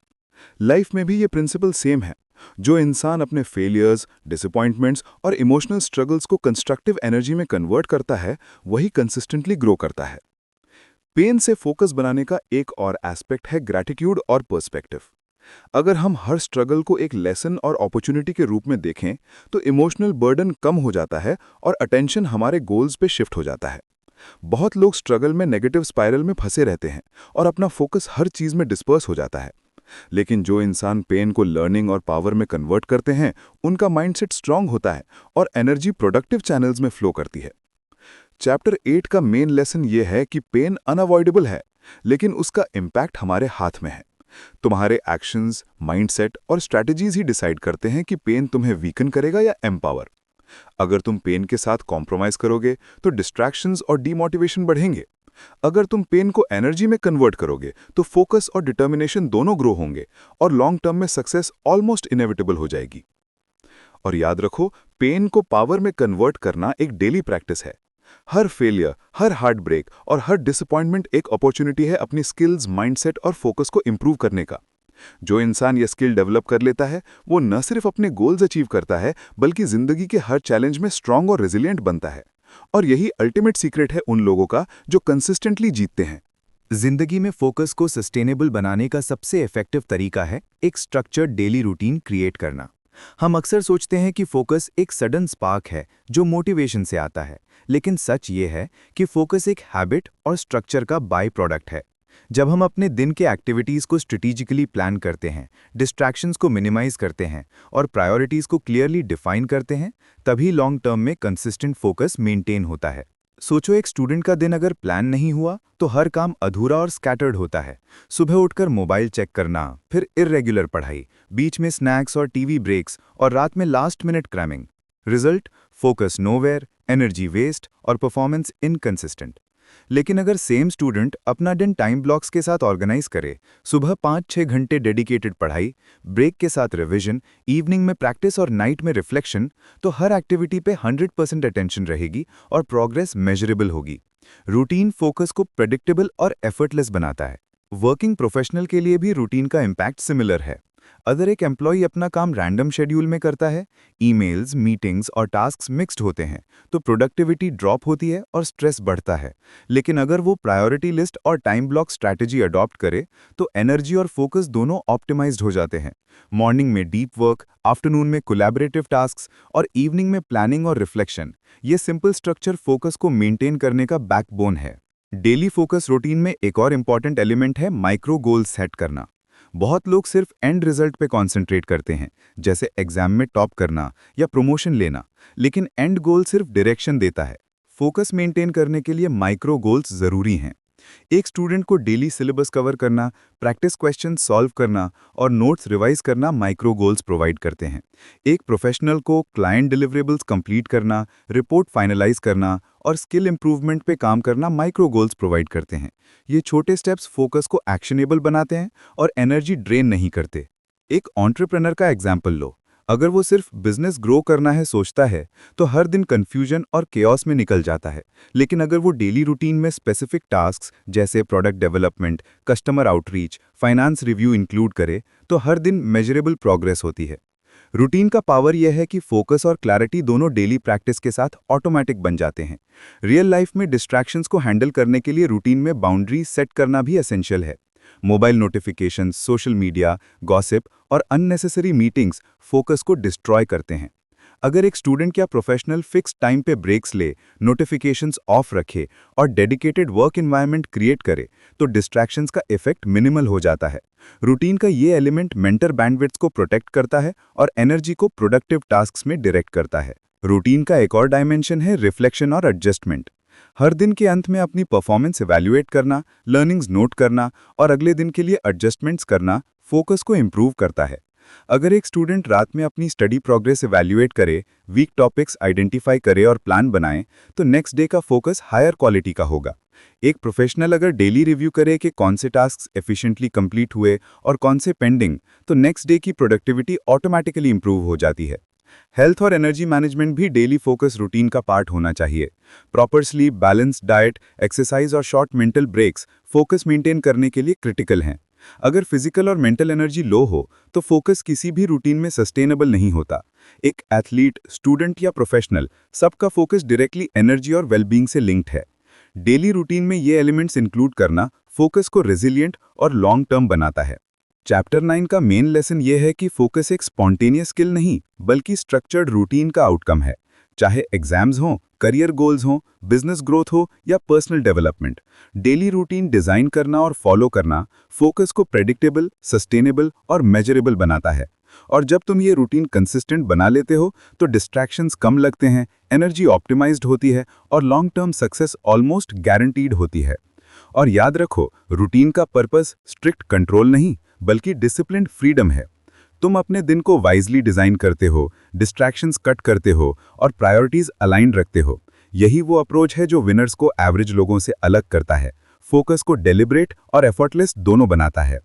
लाइफ में भी ये प्रिंसिपल सेम है। जो इंसान अपने फेलियर्स, डिसअपॉइंटमेंट्स और इमोशनल स्ट्रगल्स को कंस्ट्रक्टिव एनर्जी में कन्वर्ट करता है, वही कंसिस्टेंटली ग्रो करता है। पेन से फोकस बनाने का एक और एस्पेक्ट है ग्रैटिट्यूड और पर्सपेक्टिव। अगर हम हर स्ट्रगल को एक लेसन और अपॉर्चुनिटी के रूप में देखें, तो इमोशनल बर्डन कम हो जाता है और अटेंशन हमारे गोल्स पे शिफ्ट हो जाता है। बहुत लोग स्ट्रगल में नेगेटिव स्पाइरल में फंसे रहते हैं और अपना फोकस हर चीज में डिस्पर्स हो जाता है। लेकिन जो इंसान पेन को लर्निंग और पावर में कन्वर्ट करते हैं, उनका माइंडसेट स्ट्रांग होता है और एनर्जी प्रोडक्टिव चैनल्स में फ्लो करती है। चैप्टर 8 का मेन लेसन ये है कि पेन अनअवॉइडेबल है, लेकिन उसका इम्पैक्ट हमारे हाथ में है। तुम्हारे एक्शंस, माइंडसेट और स्ट्रैटेजीज ही डिसाइड करते हैं कि पेन तुम्हें वीकन करेगा या एम्पावर। अगर तुम पेन के साथ कॉम्प्रोमाइज करोगे तो डिस्ट्रैक्शंस और डीमोटिवेशन बढ़ेंगे। अगर तुम पेन को एनर्जी में कन्वर्ट करोगे तो फोकस और डिटर्मिनेशन दोनों ग्रो होंगे और लॉन्ग टर्म में सक्सेस ऑलमोस्ट इनएविटेबल हो जाएगी। और याद रखो, पेन को पावर में कन्वर्ट करना एक डेली प्रैक्टिस है। हर फेलियर, हर हार्ट ब्रेक और हर डिसअपॉइंटमेंट एक अपॉर्चुनिटी है अपनी स्किल्स, माइंडसेट और फोकस को इंप्रूव करने का। जो इंसान ये स्किल डेवलप कर लेता है, वो न सिर्फ अपने गोल्स अचीव करता है, बल्कि जिंदगी के हर चैलेंज में स्ट्रांग और रेजिलिएंट बनता है। और यही अल्टीमेट सीक्रेट है उन लोगों का जो कंसिस्टेंटली जीतते हैं।
जिंदगी में फोकस को सस्टेनेबल बनाने का सबसे इफेक्टिव तरीका है एक स्ट्रक्चर्ड डेली रूटीन क्रिएट करना। हम अक्सर सोचते हैं कि फोकस एक सडन स्पार्क है जो मोटिवेशन से आता है, लेकिन सच ये है कि फोकस एक हैबिट और स्ट्रक्चर का बाय प्रोडक्ट है। जब हम अपने दिन के एक्टिविटीज़ को स्ट्रेटेजिकली प्लान करते हैं, डिस्ट्रैक्शंस को मिनिमाइज करते हैं और प्रायोरिटीज़ को क्लियरली डिफाइन करते हैं, तभी लॉन्ग टर्म में कंसिस्टेंट फोकस मेंटेन होता है। सोचो, एक स्टूडेंट का दिन अगर प्लान नहीं हुआ तो हर काम अधूरा और स्कैटर्ड होता है। सुबह उठकर मोबाइल चेक करना, फिर इर्रेगुलर पढ़ाई, बीच में स्नैक्स और टीवी ब्रेक्स और रात में last minute cramming. Result, focus nowhere, energy waste और परफॉर्मेंस इनकंसिस्टेंट। लेकिन अगर सेम स्टूडेंट अपना दिन टाइम ब्लॉक्स के साथ ऑर्गेनाइज करे, सुबह 5-6 घंटे डेडिकेटेड पढ़ाई, ब्रेक के साथ रिवीजन, इवनिंग में प्रैक्टिस और नाइट में रिफ्लेक्शन, तो हर एक्टिविटी पे 100% अटेंशन रहेगी और प्रोग्रेस मेजरेबल होगी। रूटीन फोकस को प्रेडिक्टेबल और एफर्टलेस बनाता है। वर्किंग प्रोफेशनल के लिए भी रूटीन का इम्पैक्ट सिमिलर है। अगर एक एम्प्लॉय अपना काम रैंडम शेड्यूल में करता है, ईमेल्स, मीटिंग्स और टास्क्स मिक्स्ड होते हैं, तो प्रोडक्टिविटी ड्रॉप होती है और स्ट्रेस बढ़ता है। लेकिन अगर वो प्रायोरिटी लिस्ट और टाइम ब्लॉक स्ट्रैटेजी अडॉप्ट करे, तो एनर्जी और फोकस दोनों ऑप्टिमाइज्ड हो जाते हैं। मॉर्निंग में डीप वर्क, आफ्टरनून में कोलैबोरेटिव टास्क्स और इवनिंग में प्लानिंग और रिफ्लेक्शन। ये सिंपल स्ट्रक्चर फोकस को मेंटेन करने का बैकबोन है। डेली फोकस रूटीन में एक और इम्पॉर्टेंट एलिमेंट है माइक्रो गोल्स सेट करना। बहुत लोग सिर्फ एंड रिजल्ट पे कॉन्सेंट्रेट करते हैं, जैसे एग्जाम में टॉप करना या प्रमोशन लेना, लेकिन एंड गोल सिर्फ डायरेक्शन देता है। फोकस मेंटेन करने के लिए माइक्रो गोल्स जरूरी हैं। एक स्टूडेंट को डेली सिलेबस कवर करना, प्रैक्टिस क्वेश्चन सॉल्व करना और नोट्स रिवाइज करना माइक्रो गोल्स प्रोवाइड करते हैं। एक प्रोफेशनल को क्लाइंट डिलीवरेबल्स कंप्लीट करना, रिपोर्ट फाइनलाइज करना और स्किल इंप्रूवमेंट पे काम करना माइक्रो गोल्स प्रोवाइड करते हैं। ये छोटे स्टेप्स फोकस को एक्शनेबल बनाते हैं और एनर्जी ड्रेन नहीं करते। एक एंटरप्रेन्योर का एग्जाम्पल लो। अगर वो सिर्फ बिजनेस ग्रो करना है सोचता है तो हर दिन कंफ्यूजन और केओस में निकल जाता है। लेकिन अगर वो डेली रूटीन में स्पेसिफिक टास्क्स जैसे product development, customer outreach, finance review include करे तो हर दिन मेजरेबल प्रोग्रेस होती है। रूटीन का पावर यह है कि फोकस और क्लैरिटी दोनों डेली प्रैक्टिस के साथ ऑटोमेटिक बन जाते हैं। रियल लाइफ में डिस्ट्रैक्शंस को हैंडल करने के लिए रूटीन में बाउंड्रीज सेट करना भी एसेंशियल है। Mobile notifications, social media, gossip और अननेसेसरी मीटिंग्स फोकस को डिस्ट्रॉय करते हैं। अगर एक स्टूडेंट या प्रोफेशनल फिक्स टाइम पे ब्रेक्स ले, नोटिफिकेशंस ऑफ रखे और डेडिकेटेड वर्क एनवायरनमेंट क्रिएट करे तो डिस्ट्रैक्शंस का इफेक्ट मिनिमल हो जाता है। रूटीन का ये एलिमेंट मेंटल बैंडविड्थ को प्रोटेक्ट करता है और एनर्जी को प्रोडक्टिव टास्क्स में डायरेक्ट करता है। रूटीन का एक और डायमेंशन है रिफ्लेक्शन और एडजस्टमेंट। हर दिन के अंत में अपनी परफॉर्मेंस इवैल्यूएट करना, लर्निंग्स नोट करना और अगले दिन के लिए एडजस्टमेंट्स करना फोकस को इंप्रूव करता है। अगर एक स्टूडेंट रात में अपनी स्टडी प्रोग्रेस इवैल्यूएट करे, वीक टॉपिक्स आइडेंटिफाई करे और प्लान बनाए तो नेक्स्ट डे का फोकस हायर क्वालिटी का होगा। एक प्रोफेशनल अगर डेली रिव्यू करे कि कौन से टास्क एफिशिएंटली कंप्लीट हुए और कौन से पेंडिंग, तो नेक्स्ट डे की प्रोडक्टिविटी ऑटोमेटिकली इंप्रूव हो जाती है। हेल्थ और एनर्जी मैनेजमेंट भी डेली फोकस रूटीन का पार्ट होना चाहिए। Proper sleep, balanced diet, exercise और short mental breaks focus maintain करने के लिए क्रिटिकल हैं। अगर फिजिकल और मेंटल एनर्जी लो हो तो फोकस किसी भी रूटीन में सस्टेनेबल नहीं होता। एक एथलीट, स्टूडेंट या प्रोफेशनल, सबका फोकस डायरेक्टली एनर्जी और वेलबींग से लिंक्ड है। डेली रूटीन में ये एलिमेंट्स इंक्लूड करना फोकस को रेजिलिएंट और लॉन्ग टर्म बनाता है। चैप्टर 9 का मेन लेसन यह है कि फोकस एक स्पॉन्टेनियस स्किल नहीं बल्कि स्ट्रक्चर्ड रूटीन का आउटकम है। चाहे एग्जाम्स हों, करियर गोल्स हों, बिजनेस ग्रोथ हो या personal development, daily routine design करना और फॉलो करना फोकस को प्रेडिक्टेबल, सस्टेनेबल और मेजरेबल बनाता है। और जब तुम ये रूटीन कंसिस्टेंट बना लेते हो तो डिस्ट्रैक्शंस कम लगते हैं, एनर्जी ऑप्टिमाइज्ड होती है और long term success almost guaranteed होती है। और याद रखो, रूटीन का पर्पस स्ट्रिक्ट कंट्रोल नहीं बल्कि डिसिप्लिन्ड फ्रीडम है। तुम अपने दिन को वाइजली डिजाइन करते हो, डिस्ट्रैक्शंस कट करते हो और प्रायोरिटीज अलाइन रखते हो। यही वो अप्रोच है जो विनर्स को एवरेज लोगों से अलग करता है, फोकस को डेलिब्रेट और एफर्टलेस दोनों बनाता है।